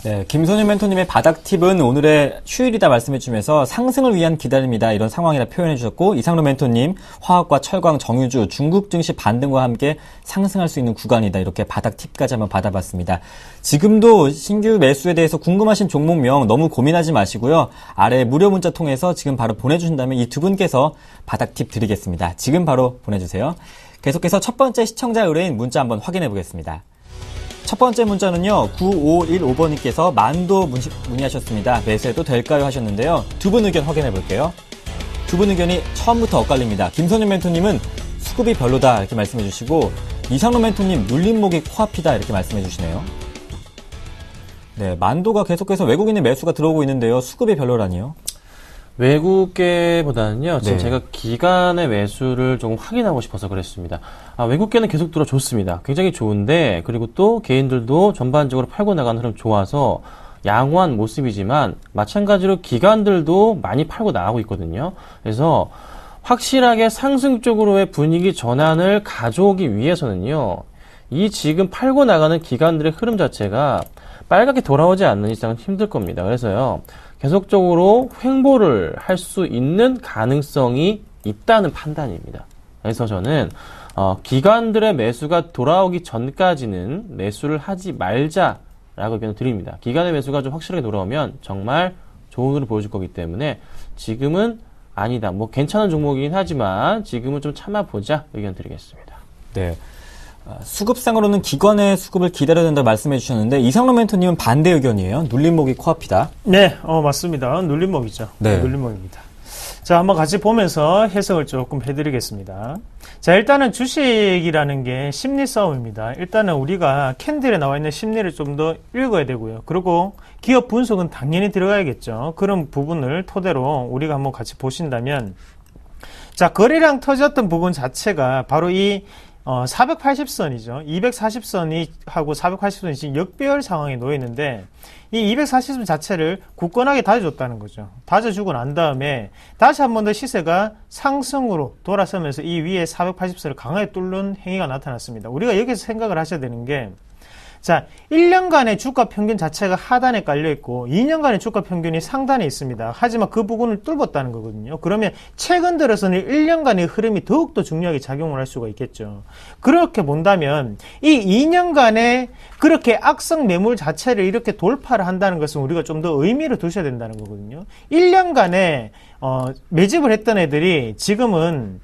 Speaker 2: 네, 김선윤 멘토님의 바닥 팁은 오늘의 휴일이다 말씀해 주면서 상승을 위한 기다림이다 이런 상황이라 표현해 주셨고, 이상로 멘토님 화학과 철강, 정유주, 중국 증시 반등과 함께 상승할 수 있는 구간이다 이렇게 바닥 팁까지 한번 받아봤습니다. 지금도 신규 매수에 대해서 궁금하신 종목명 너무 고민하지 마시고요. 아래 무료 문자 통해서 지금 바로 보내주신다면 이 두 분께서 바닥 팁 드리겠습니다. 지금 바로 보내주세요. 계속해서 첫 번째 시청자 의뢰인 문자 한번 확인해 보겠습니다. 첫 번째 문자는요, 9515번님께서 만도 문의하셨습니다. 매수해도 될까요? 하셨는데요. 두 분 의견 확인해 볼게요. 두 분 의견이 처음부터 엇갈립니다. 김선윤 멘토님은 수급이 별로다 이렇게 말씀해 주시고, 이상로 멘토님 눌림목이 코앞이다 이렇게 말씀해 주시네요. 네, 만도가 계속해서 외국인의 매수가 들어오고 있는데요. 수급이 별로라니요?
Speaker 5: 외국계보다는요, 지금
Speaker 2: 네.
Speaker 5: 제가 기관의 매수를 조금 확인하고 싶어서 그랬습니다. 외국계는 계속 들어 좋습니다. 굉장히 좋은데, 그리고 또 개인들도 전반적으로 팔고 나가는 흐름 좋아서 양호한 모습이지만, 마찬가지로 기관들도 많이 팔고 나가고 있거든요. 그래서 확실하게 상승 쪽으로의 분위기 전환을 가져오기 위해서는요, 이 지금 팔고 나가는 기관들의 흐름 자체가 빨갛게 돌아오지 않는 이상은 힘들 겁니다. 그래서요, 계속적으로 횡보를 할 수 있는 가능성이 있다는 판단입니다. 그래서 저는 기관들의 매수가 돌아오기 전까지는 매수를 하지 말자라고 의견을 드립니다. 기관의 매수가 좀 확실하게 돌아오면 정말 좋은 흐름을 보여줄 거기 때문에 지금은 아니다. 뭐 괜찮은 종목이긴 하지만 지금은 좀 참아보자 의견 드리겠습니다.
Speaker 2: 네. 수급상으로는 기관의 수급을 기다려야 된다 말씀해 주셨는데, 이상로 멘토님은 반대 의견이에요. 눌림목이 코앞이다.
Speaker 6: 네, 맞습니다. 눌림목이죠.
Speaker 2: 네.
Speaker 6: 눌림목입니다. 자, 한번 같이 보면서 해석을 조금 해드리겠습니다. 자, 일단은 주식이라는 게 심리 싸움입니다. 일단은 우리가 캔들에 나와 있는 심리를 좀 더 읽어야 되고요. 그리고 기업 분석은 당연히 들어가야겠죠. 그런 부분을 토대로 우리가 한번 같이 보신다면, 자, 거래량 터졌던 부분 자체가 바로 이 480선이죠. 240선이 하고 480선이 지금 역배열 상황에 놓여 있는데, 이 240선 자체를 굳건하게 다져줬다는 거죠. 다져주고 난 다음에 다시 한 번 더 시세가 상승으로 돌아서면서 이 위에 480선을 강하게 뚫는 행위가 나타났습니다. 우리가 여기서 생각을 하셔야 되는 게, 자, 1년간의 주가 평균 자체가 하단에 깔려있고 2년간의 주가 평균이 상단에 있습니다. 하지만 그 부분을 뚫었다는 거거든요. 그러면 최근 들어서는 1년간의 흐름이 더욱더 중요하게 작용을 할 수가 있겠죠. 그렇게 본다면 이 2년간의 그렇게 악성 매물 자체를 이렇게 돌파를 한다는 것은 우리가 좀 더 의미를 두셔야 된다는 거거든요. 1년간에 매집을 했던 애들이 지금은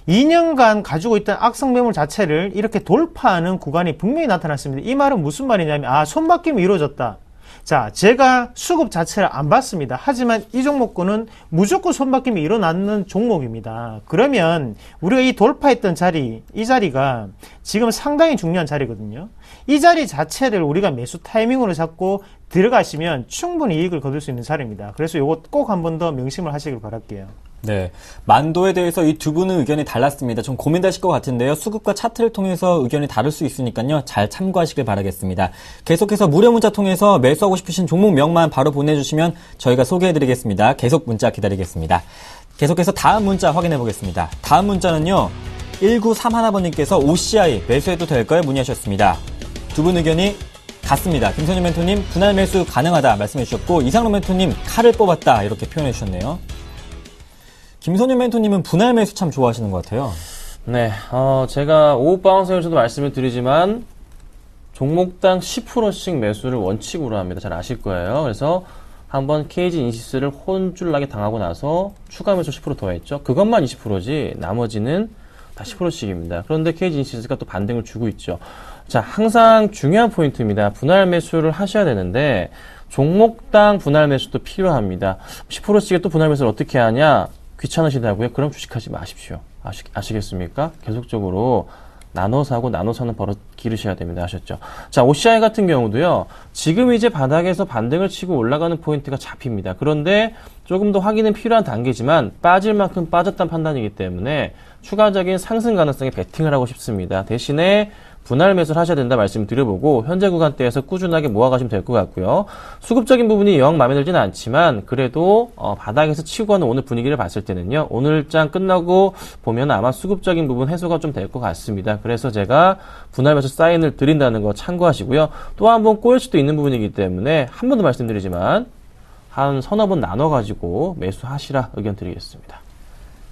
Speaker 6: 2년간 가지고 있던 악성 매물 자체를 이렇게 돌파하는 구간이 분명히 나타났습니다. 이 말은 무슨 말이냐면, 손바뀜이 이루어졌다. 자, 제가 수급 자체를 안 봤습니다. 하지만 이 종목군은 무조건 손바뀜이 일어나는 종목입니다. 그러면 우리가 이 돌파했던 자리, 이 자리가 지금 상당히 중요한 자리거든요. 이 자리 자체를 우리가 매수 타이밍으로 잡고 들어가시면 충분히 이익을 거둘 수 있는 자리입니다. 그래서 이거 꼭 한 번 더 명심을 하시길 바랄게요.
Speaker 2: 네. 만도에 대해서 이 두 분은 의견이 달랐습니다. 좀 고민되실 것 같은데요. 수급과 차트를 통해서 의견이 다를 수 있으니까요. 잘 참고하시길 바라겠습니다. 계속해서 무료 문자 통해서 매수하고 싶으신 종목명만 바로 보내주시면 저희가 소개해드리겠습니다. 계속 문자 기다리겠습니다. 계속해서 다음 문자 확인해 보겠습니다. 다음 문자는요, 1931번님께서 OCI 매수해도 될까요? 문의하셨습니다. 두 분 의견이 같습니다. 김선윤 멘토님 분할 매수 가능하다 말씀해 주셨고, 이상로 멘토님 칼을 뽑았다 이렇게 표현해 주셨네요. 김선윤 멘토님은 분할 매수 참 좋아하시는 것 같아요.
Speaker 5: 네, 제가 오후 방송에서도 말씀을 드리지만 종목당 10%씩 매수를 원칙으로 합니다. 잘 아실 거예요. 그래서 한번 KG 인시스를 혼쭐나게 당하고 나서 추가 매수 10% 더했죠. 그것만 20%지 나머지는 다 10%씩입니다. 그런데 KG 인시스가 또 반등을 주고 있죠. 자, 항상 중요한 포인트입니다. 분할 매수를 하셔야 되는데 종목당 분할 매수도 필요합니다. 10%씩의 또 분할 매수를 어떻게 하냐? 귀찮으시다고요? 그럼 주식하지 마십시오. 아시겠습니까? 계속적으로 나눠서 하고 나눠서는 버릇 기르셔야 됩니다. 아셨죠? 자, OCI 같은 경우도요. 지금 이제 바닥에서 반등을 치고 올라가는 포인트가 잡힙니다. 그런데 조금 더 확인은 필요한 단계지만 빠질 만큼 빠졌다는 판단이기 때문에 추가적인 상승 가능성에 베팅을 하고 싶습니다. 대신에 분할 매수를 하셔야 된다 말씀 드려보고 현재 구간대에서 꾸준하게 모아가시면 될 것 같고요. 수급적인 부분이 영 마음에 들지는 않지만 그래도 바닥에서 치고 가는 오늘 분위기를 봤을 때는요. 오늘 장 끝나고 보면 아마 수급적인 부분 해소가 좀 될 것 같습니다. 그래서 제가 분할 매수 사인을 드린다는 거 참고하시고요. 또 한 번 꼬일 수도 있는 부분이기 때문에 한 번 더 말씀드리지만 한 서너 번 나눠가지고 매수하시라 의견 드리겠습니다.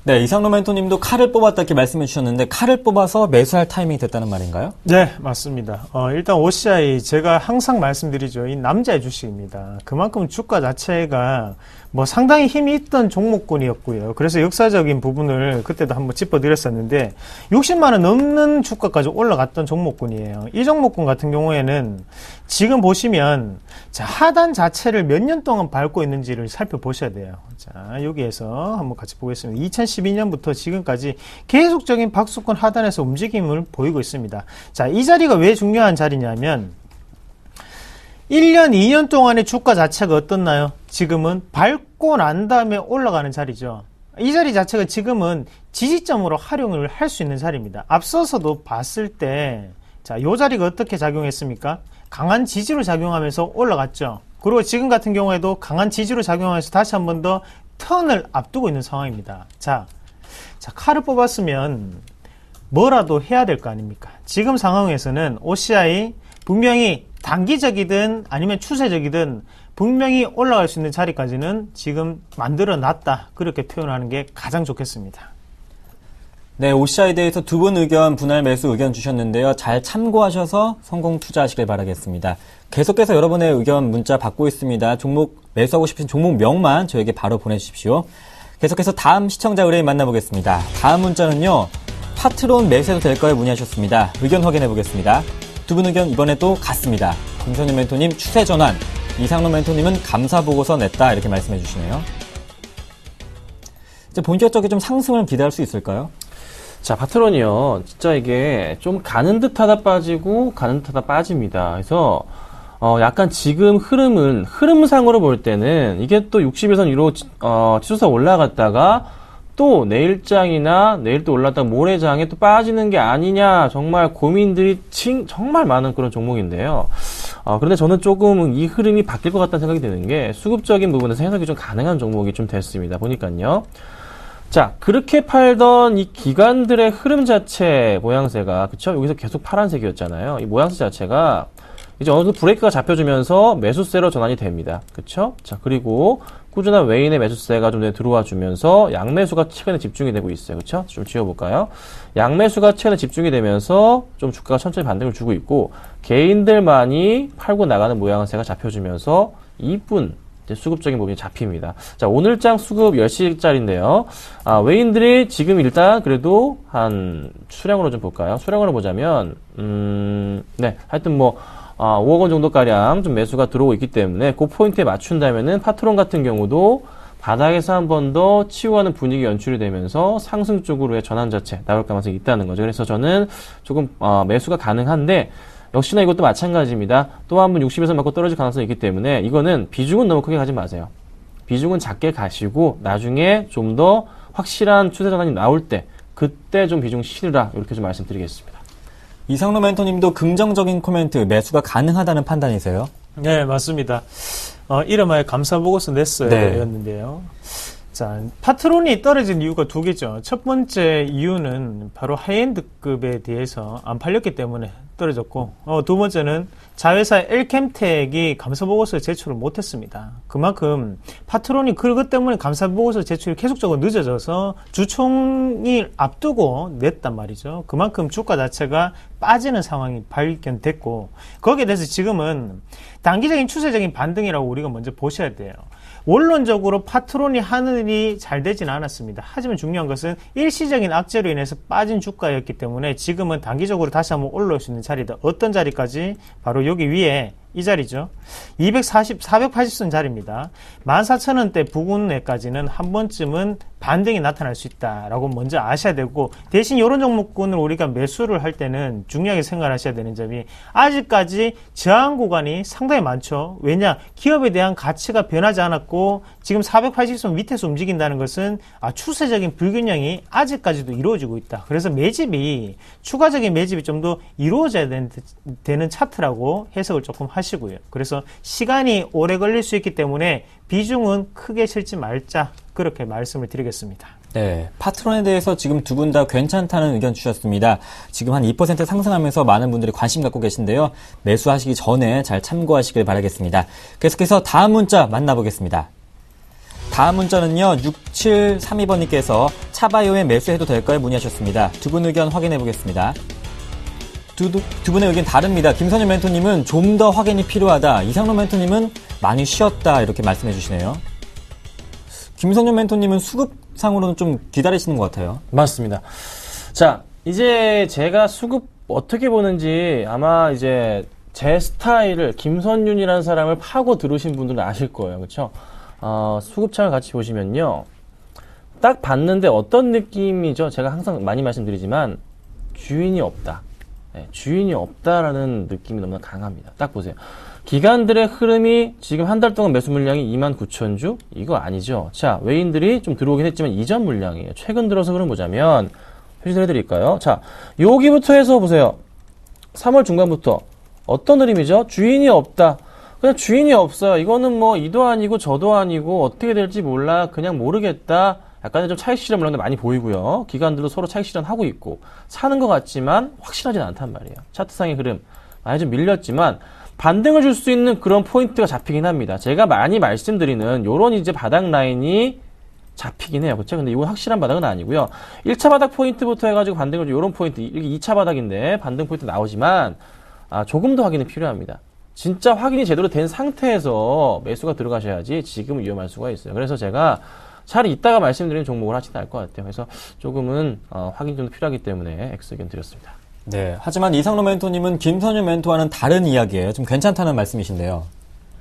Speaker 2: 네, 이상로 멘토님도 칼을 뽑았다 이렇게 말씀해 주셨는데 칼을 뽑아서 매수할 타이밍이 됐다는 말인가요?
Speaker 6: 네, 맞습니다. 일단 OCI 제가 항상 말씀드리죠. 이 남자의 주식입니다. 그만큼 주가 자체가 뭐 상당히 힘이 있던 종목군이었고요. 그래서 역사적인 부분을 그때도 한번 짚어드렸었는데 60만 원 넘는 주가까지 올라갔던 종목군이에요. 이 종목군 같은 경우에는 지금 보시면 자, 하단 자체를 몇 년 동안 밟고 있는지를 살펴보셔야 돼요. 자, 여기에서 한번 같이 보겠습니다. 2012년부터 지금까지 계속적인 박스권 하단에서 움직임을 보이고 있습니다. 자, 이 자리가 왜 중요한 자리냐면 1년, 2년 동안의 주가 자체가 어떻나요? 지금은 밟고 난 다음에 올라가는 자리죠. 이 자리 자체가 지금은 지지점으로 활용을 할 수 있는 자리입니다. 앞서서도 봤을 때, 자, 이 자리가 어떻게 작용했습니까? 강한 지지로 작용하면서 올라갔죠. 그리고 지금 같은 경우에도 강한 지지로 작용하면서 다시 한 번 더 턴을 앞두고 있는 상황입니다. 자, 칼을 뽑았으면 뭐라도 해야 될 거 아닙니까? 지금 상황에서는 OCI 분명히 단기적이든 아니면 추세적이든 분명히 올라갈 수 있는 자리까지는 지금 만들어 놨다. 그렇게 표현하는 게 가장 좋겠습니다.
Speaker 2: 네, OCI에 대해서 두 분 의견, 분할 매수 의견 주셨는데요. 잘 참고하셔서 성공 투자하시길 바라겠습니다. 계속해서 여러분의 의견 문자 받고 있습니다. 종목 매수하고 싶으신 종목명만 저에게 바로 보내주십시오. 계속해서 다음 시청자 의뢰인 만나보겠습니다. 다음 문자는요. 파트론 매수해도 될까요? 문의하셨습니다. 의견 확인해 보겠습니다. 두 분 의견 이번에도 같습니다. 김선윤 멘토님 추세 전환, 이상로 멘토님은 감사 보고서 냈다 이렇게 말씀해 주시네요. 이제 본격적인 좀 상승을 기대할 수 있을까요?
Speaker 5: 자, 파트론이요. 진짜 이게 좀 가는 듯 하다 빠지고 가는 듯 하다 빠집니다. 그래서 약간 지금 흐름상으로 볼 때는 이게 또 60에선 위로 치솟아 올라갔다가 또 내일장이나 내일 또 올랐다가 모레장에 또 빠지는 게 아니냐 정말 고민들이 정말 많은 그런 종목인데요. 그런데 저는 조금 이 흐름이 바뀔 것 같다는 생각이 드는 게 수급적인 부분에서 해석이 좀 가능한 종목이 좀 됐습니다. 보니까요. 자, 그렇게 팔던 이 기관들의 흐름 자체 모양새가, 그쵸? 여기서 계속 파란색이었잖아요. 이 모양새 자체가 이제 어느 정도 브레이크가 잡혀주면서 매수세로 전환이 됩니다. 그쵸? 자, 그리고 꾸준한 외인의 매수세가 좀 들어와 주면서 양매수가 최근에 집중이 되고 있어요. 그쵸? 좀 지워볼까요? 양매수가 최근에 집중이 되면서 좀 주가가 천천히 반등을 주고 있고, 개인들만이 팔고 나가는 모양새가 잡혀주면서 이쁜 수급적인 부분이 잡힙니다. 자, 오늘장 수급 10시짜리인데요. 외인들이 지금 일단 그래도 한 수량으로 좀 볼까요? 수량으로 보자면, 네, 하여튼 뭐, 5억 원 정도가량 좀 매수가 들어오고 있기 때문에 그 포인트에 맞춘다면은 파트론 같은 경우도 바닥에서 한 번 더 치고 가는 분위기 연출이 되면서 상승 쪽으로의 전환 자체 나올 가능성이 있다는 거죠. 그래서 저는 조금, 매수가 가능한데, 역시나 이것도 마찬가지입니다. 또 한 번 60에서 맞고 떨어질 가능성이 있기 때문에 이거는 비중은 너무 크게 가지 마세요. 비중은 작게 가시고 나중에 좀 더 확실한 추세 전환이 나올 때 그때 좀 비중 실으라 이렇게 좀 말씀드리겠습니다.
Speaker 2: 이상로 멘토님도 긍정적인 코멘트 매수가 가능하다는 판단이세요?
Speaker 6: 네, 맞습니다. 이름하여 감사보고서 냈어요.
Speaker 2: 네.
Speaker 6: 였는데요. 자, 파트론이 떨어진 이유가 두 개죠. 첫 번째 이유는 바로 하이엔드급에 대해서 안 팔렸기 때문에 떨어졌고, 두 번째는 자회사 엘캠텍이 감사보고서 제출을 못했습니다. 그만큼 파트론이 그것 때문에 감사보고서 제출이 계속적으로 늦어져서 주총을 앞두고 냈단 말이죠. 그만큼 주가 자체가 빠지는 상황이 발견됐고, 거기에 대해서 지금은 단기적인 추세적인 반등이라고 우리가 먼저 보셔야 돼요. 원론적으로 파트론이 하는 일이 잘 되지는 않았습니다. 하지만 중요한 것은 일시적인 악재로 인해서 빠진 주가였기 때문에 지금은 단기적으로 다시 한번 올라올 수 있는 자리다. 어떤 자리까지? 바로 여기 위에 이 자리죠. 480선 자리입니다. 14,000원대 부근에까지는 한 번쯤은 반등이 나타날 수 있다라고 먼저 아셔야 되고, 대신 이런 종목군을 우리가 매수를 할 때는 중요하게 생각하셔야 되는 점이 아직까지 저항 구간이 상당히 많죠. 왜냐? 기업에 대한 가치가 변하지 않았고 지금 480선 밑에서 움직인다는 것은 추세적인 불균형이 아직까지도 이루어지고 있다. 그래서 매집이 추가적인 매집이 좀 더 이루어져야 되는 차트라고 해석을 조금 하시고요. 그래서 시간이 오래 걸릴 수 있기 때문에 비중은 크게 실지 말자, 그렇게 말씀을 드리겠습니다.
Speaker 2: 네, 파트론에 대해서 지금 두 분 다 괜찮다는 의견 주셨습니다. 지금 한 2% 상승하면서 많은 분들이 관심 갖고 계신데요. 매수하시기 전에 잘 참고하시길 바라겠습니다. 계속해서 다음 문자 만나보겠습니다. 다음 문자는요, 6732번님께서 차바이오에 매수해도 될까요? 문의하셨습니다. 두 분 의견 확인해 보겠습니다. 두 분의 의견 다릅니다. 김선유 멘토님은 좀 더 확인이 필요하다. 이상로 멘토님은 많이 쉬었다. 이렇게 말씀해 주시네요. 김선유 멘토님은 수급상으로는 좀 기다리시는 것 같아요.
Speaker 5: 맞습니다. 자, 이제 제가 수급 어떻게 보는지 아마 이제 제 스타일을 김선윤이라는 사람을 파고 들으신 분들은 아실 거예요. 그렇죠? 수급창을 같이 보시면요. 딱 봤는데 어떤 느낌이죠? 제가 항상 많이 말씀드리지만 주인이 없다. 네, 주인이 없다라는 느낌이 너무나 강합니다. 딱 보세요. 기관들의 흐름이 지금 한 달 동안 매수 물량이 29,000주? 이거 아니죠. 자, 외인들이 좀 들어오긴 했지만 이전 물량이에요. 최근 들어서 흐름 보자면 표시를 해드릴까요? 자, 여기부터 해서 보세요. 3월 중반부터 어떤 흐름이죠? 주인이 없다. 그냥 주인이 없어요. 이거는 뭐 이도 아니고 저도 아니고 어떻게 될지 몰라. 그냥 모르겠다. 약간의 좀 차익 실현 물량도 많이 보이고요. 기관들도 서로 차익 실현하고 있고 사는 것 같지만 확실하진 않단 말이에요. 차트상의 흐름 많이 좀 밀렸지만 반등을 줄 수 있는 그런 포인트가 잡히긴 합니다. 제가 많이 말씀드리는 요런 이제 바닥 라인이 잡히긴 해요. 그렇죠? 근데 이건 확실한 바닥은 아니고요. 1차 바닥 포인트부터 해가지고 반등을 줄 요런 포인트, 이게 2차 바닥인데 반등 포인트 나오지만 조금 더 확인이 필요합니다. 진짜 확인이 제대로 된 상태에서 매수가 들어가셔야지 지금은 위험할 수가 있어요. 그래서 제가 차라리 이따가 말씀드리는 종목을 하시는 게 나을 것 같아요. 그래서 조금은 확인이 좀 필요하기 때문에 X 의견 드렸습니다.
Speaker 2: 네, 하지만 이상로 멘토님은 김선유 멘토와는 다른 이야기예요. 좀 괜찮다는 말씀이신데요.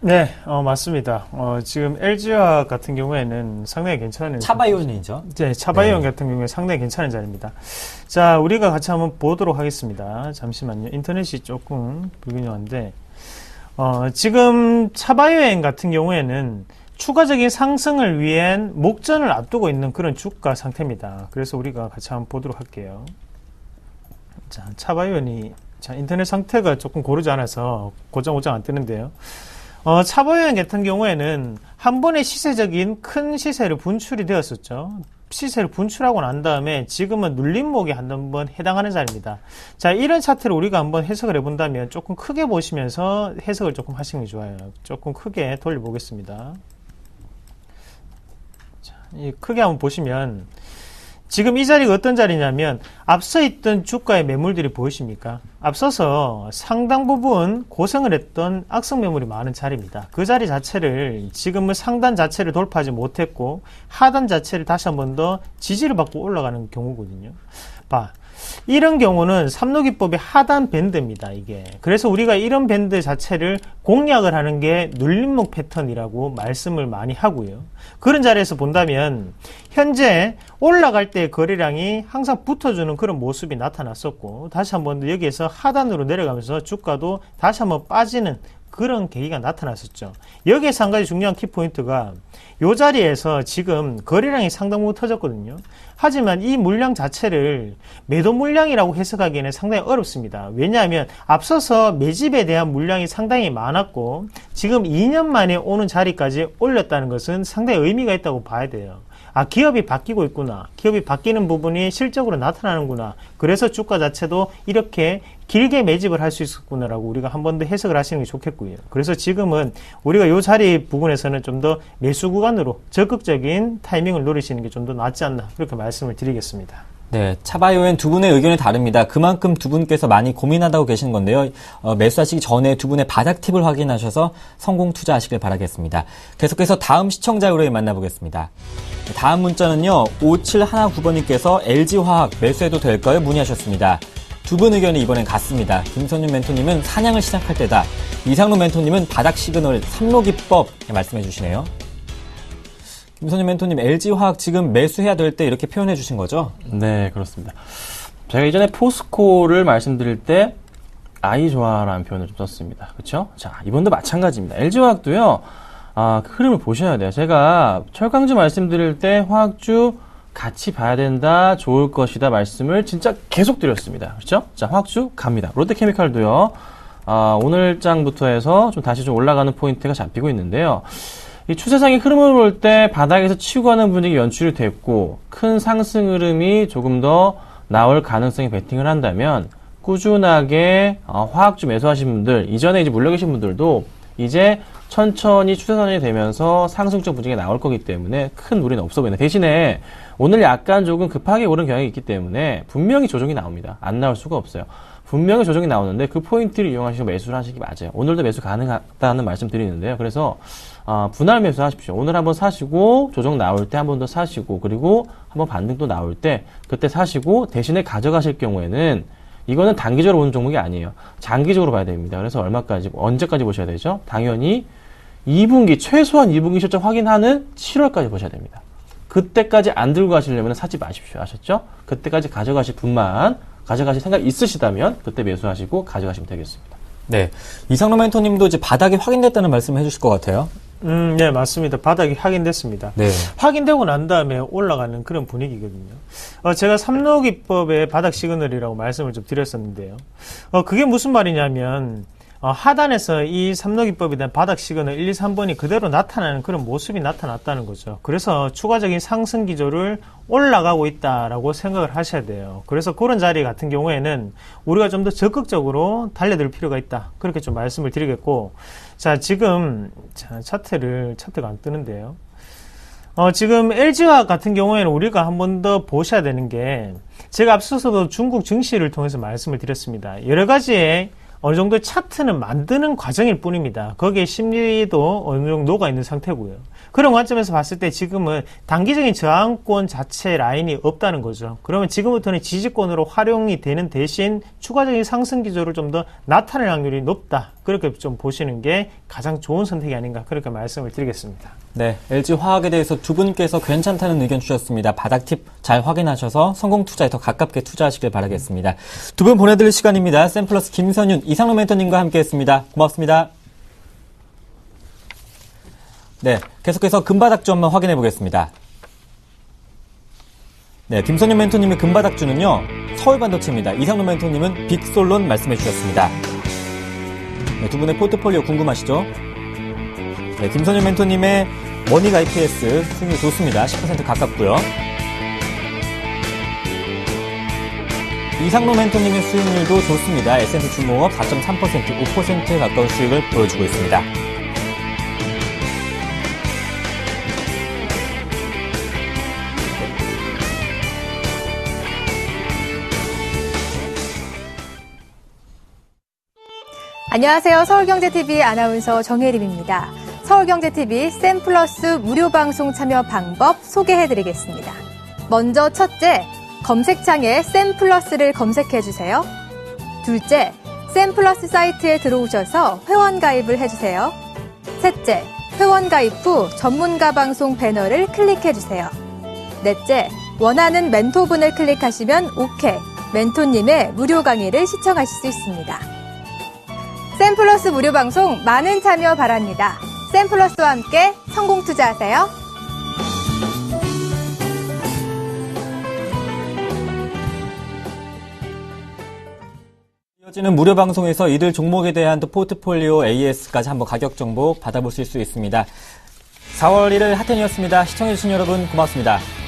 Speaker 6: 네, 맞습니다. 지금 LG화학 같은 경우에는 상당히 괜찮은
Speaker 2: 차바이오는이죠.
Speaker 6: 네, 차바이온 같은 경우에 상당히 괜찮은 자리입니다. 자, 우리가 같이 한번 보도록 하겠습니다. 잠시만요. 인터넷이 조금 불균형한데 지금 차바이오엔 같은 경우에는 추가적인 상승을 위한 목전을 앞두고 있는 그런 주가 상태입니다. 그래서 우리가 같이 한번 보도록 할게요. 자, 차바이온이 인터넷 상태가 조금 고르지 않아서 고장고장 안 뜨는데요. 차바이온 같은 경우에는 한 번의 시세적인 큰 시세를 분출이 되었었죠. 시세를 분출하고 난 다음에 지금은 눌림목에 한번 해당하는 자리입니다. 자, 이런 차트를 우리가 한번 해석을 해본다면 조금 크게 보시면서 해석을 조금 하시는 게 좋아요. 조금 크게 돌려보겠습니다. 자, 크게 한번 보시면 지금 이 자리가 어떤 자리냐면 앞서 있던 주가의 매물들이 보이십니까? 앞서서 상당 부분 고생을 했던 악성 매물이 많은 자리입니다. 그 자리 자체를 지금은 상단 자체를 돌파하지 못했고 하단 자체를 다시 한 번 더 지지를 받고 올라가는 경우거든요. 이런 경우는 삼록이법의 하단 밴드입니다. 이게. 그래서 우리가 이런 밴드 자체를 공략을 하는 게 눌림목 패턴이라고 말씀을 많이 하고요. 그런 자리에서 본다면 현재 올라갈 때 거래량이 항상 붙어주는 그런 모습이 나타났었고 다시 한번 여기에서 하단으로 내려가면서 주가도 다시 한번 빠지는 그런 계기가 나타났었죠. 여기에서 한 가지 중요한 키포인트가 이 자리에서 지금 거래량이 상당 부분 터졌거든요. 하지만 이 물량 자체를 매도 물량이라고 해석하기에는 상당히 어렵습니다. 왜냐하면 앞서서 매집에 대한 물량이 상당히 많았고 지금 2년 만에 오는 자리까지 올렸다는 것은 상당히 의미가 있다고 봐야 돼요. 기업이 바뀌고 있구나. 기업이 바뀌는 부분이 실적으로 나타나는구나. 그래서 주가 자체도 이렇게 길게 매집을 할 수 있었구나라고 우리가 한 번 더 해석을 하시는 게 좋겠고요. 그래서 지금은 우리가 이 자리 부분에서는 좀 더 매수 구간으로 적극적인 타이밍을 노리시는 게 좀 더 낫지 않나 그렇게 말씀을 드리겠습니다.
Speaker 2: 네, 차바이오엔 두 분의 의견이 다릅니다. 그만큼 두 분께서 많이 고민하다고 계시는 건데요. 매수하시기 전에 두 분의 바닥 팁을 확인하셔서 성공 투자하시길 바라겠습니다. 계속해서 다음 시청자 의뢰 만나보겠습니다. 다음 문자는요, 5719번님께서 LG화학 매수해도 될까요? 문의하셨습니다. 두 분 의견이 이번엔 같습니다. 김선윤 멘토님은 사냥을 시작할 때다. 이상로 멘토님은 바닥 시그널 삼로기법 말씀해 주시네요. 김선윤 멘토님, LG화학 지금 매수해야 될 때 이렇게 표현해 주신 거죠?
Speaker 5: 네, 그렇습니다. 제가 이전에 포스코를 말씀드릴 때 아이 좋아라는 표현을 좀 썼습니다. 그렇죠? 자, 이번도 마찬가지입니다. LG화학도요. 그 흐름을 보셔야 돼요. 제가 철강주 말씀드릴 때 화학주 같이 봐야 된다, 좋을 것이다 말씀을 진짜 계속 드렸습니다. 그렇죠? 자, 화학주 갑니다. 롯데케미칼도요. 오늘 장부터 해서 좀 다시 좀 올라가는 포인트가 잡히고 있는데요. 이 추세상의 흐름을 볼 때 바닥에서 치고 가는 분위기 연출이 됐고 큰 상승 흐름이 조금 더 나올 가능성에 베팅을 한다면 꾸준하게 화학주 매수하신 분들, 이전에 이제 물려 계신 분들도 이제 천천히 추세선이 되면서 상승적 분위기가 나올 거기 때문에 큰 무리는 없어 보이네. 대신에 오늘 약간 조금 급하게 오른 경향이 있기 때문에 분명히 조정이 나옵니다. 안 나올 수가 없어요. 분명히 조정이 나오는데 그 포인트를 이용하시고 매수를 하시기 맞아요. 오늘도 매수 가능하다는 말씀 드리는데요. 그래서 분할 매수 하십시오. 오늘 한번 사시고 조정 나올 때 한 번 더 사시고 그리고 한번 반등 또 나올 때 그때 사시고 대신에 가져가실 경우에는 이거는 단기적으로 보는 종목이 아니에요. 장기적으로 봐야 됩니다. 그래서 얼마까지, 언제까지 보셔야 되죠? 당연히 2분기, 최소한 2분기 실적 확인하는 7월까지 보셔야 됩니다. 그때까지 안 들고 가시려면 사지 마십시오. 아셨죠? 그때까지 가져가실 분만 가져가실 생각 있으시다면 그때 매수하시고 가져가시면 되겠습니다.
Speaker 2: 네. 이상로 멘토님도 이제 바닥이 확인됐다는 말씀을 해주실 것 같아요.
Speaker 6: 네, 맞습니다. 바닥이 확인됐습니다.
Speaker 2: 네.
Speaker 6: 확인되고 난 다음에 올라가는 그런 분위기거든요. 제가 삼로기법의 바닥 시그널이라고 말씀을 좀 드렸었는데요. 그게 무슨 말이냐면, 하단에서 이 삼로기법에 대한 바닥 시그널 1, 2, 3번이 그대로 나타나는 그런 모습이 나타났다는 거죠. 그래서 추가적인 상승 기조를 올라가고 있다라고 생각을 하셔야 돼요. 그래서 그런 자리 같은 경우에는 우리가 좀 더 적극적으로 달려들 필요가 있다. 그렇게 좀 말씀을 드리겠고, 자, 지금, 차트가 안 뜨는데요. 지금 LG화학 같은 경우에는 우리가 한 번 더 보셔야 되는 게, 제가 앞서서도 중국 증시를 통해서 말씀을 드렸습니다. 여러 가지의 어느 정도 차트는 만드는 과정일 뿐입니다. 거기에 심리도 어느 정도 녹아 있는 상태고요. 그런 관점에서 봤을 때 지금은 단기적인 저항권 자체 라인이 없다는 거죠. 그러면 지금부터는 지지권으로 활용이 되는 대신 추가적인 상승 기조를 좀 더 나타낼 확률이 높다. 그렇게 좀 보시는 게 가장 좋은 선택이 아닌가 그렇게 말씀을 드리겠습니다.
Speaker 2: 네, LG화학에 대해서 두 분께서 괜찮다는 의견 주셨습니다. 바닥 팁 잘 확인하셔서 성공 투자에 더 가깝게 투자하시길 바라겠습니다. 두 분 보내드릴 시간입니다. 샘플러스 김선윤, 이상로 멘토님과 함께했습니다. 고맙습니다. 네, 계속해서 금바닥주 한번 확인해 보겠습니다. 네, 김선윤 멘토님의 금바닥주는요, 서울반도체입니다. 이상로 멘토님은 빅솔론 말씀해 주셨습니다. 네, 두 분의 포트폴리오 궁금하시죠? 네, 김선윤 멘토님의 머니가 IPS 수익률 좋습니다. 10% 가깝고요. 이상로 멘토님의 수익률도 좋습니다. S&P 중공업 4.3%, 5%에 가까운 수익을 보여주고 있습니다.
Speaker 7: 안녕하세요. 서울경제TV 아나운서 정혜림입니다. 서울경제TV 샘플러스 무료 방송 참여 방법 소개해드리겠습니다. 먼저 첫째, 검색창에 샘플러스를 검색해주세요. 둘째, 샘플러스 사이트에 들어오셔서 회원 가입을 해주세요. 셋째, 회원 가입 후 전문가 방송 배너를 클릭해주세요. 넷째, 원하는 멘토분을 클릭하시면 OK, 멘토님의 무료 강의를 시청하실 수 있습니다. 샘플러스 무료 방송 많은 참여 바랍니다. 샘플러스와 함께 성공 투자하세요.
Speaker 2: 이어지는 무료 방송에서 이들 종목에 대한 또 포트폴리오 AS까지 한번 가격 정보 받아보실 수 있습니다. 4월 1일 핫텐이었습니다. 시청해주신 여러분 고맙습니다.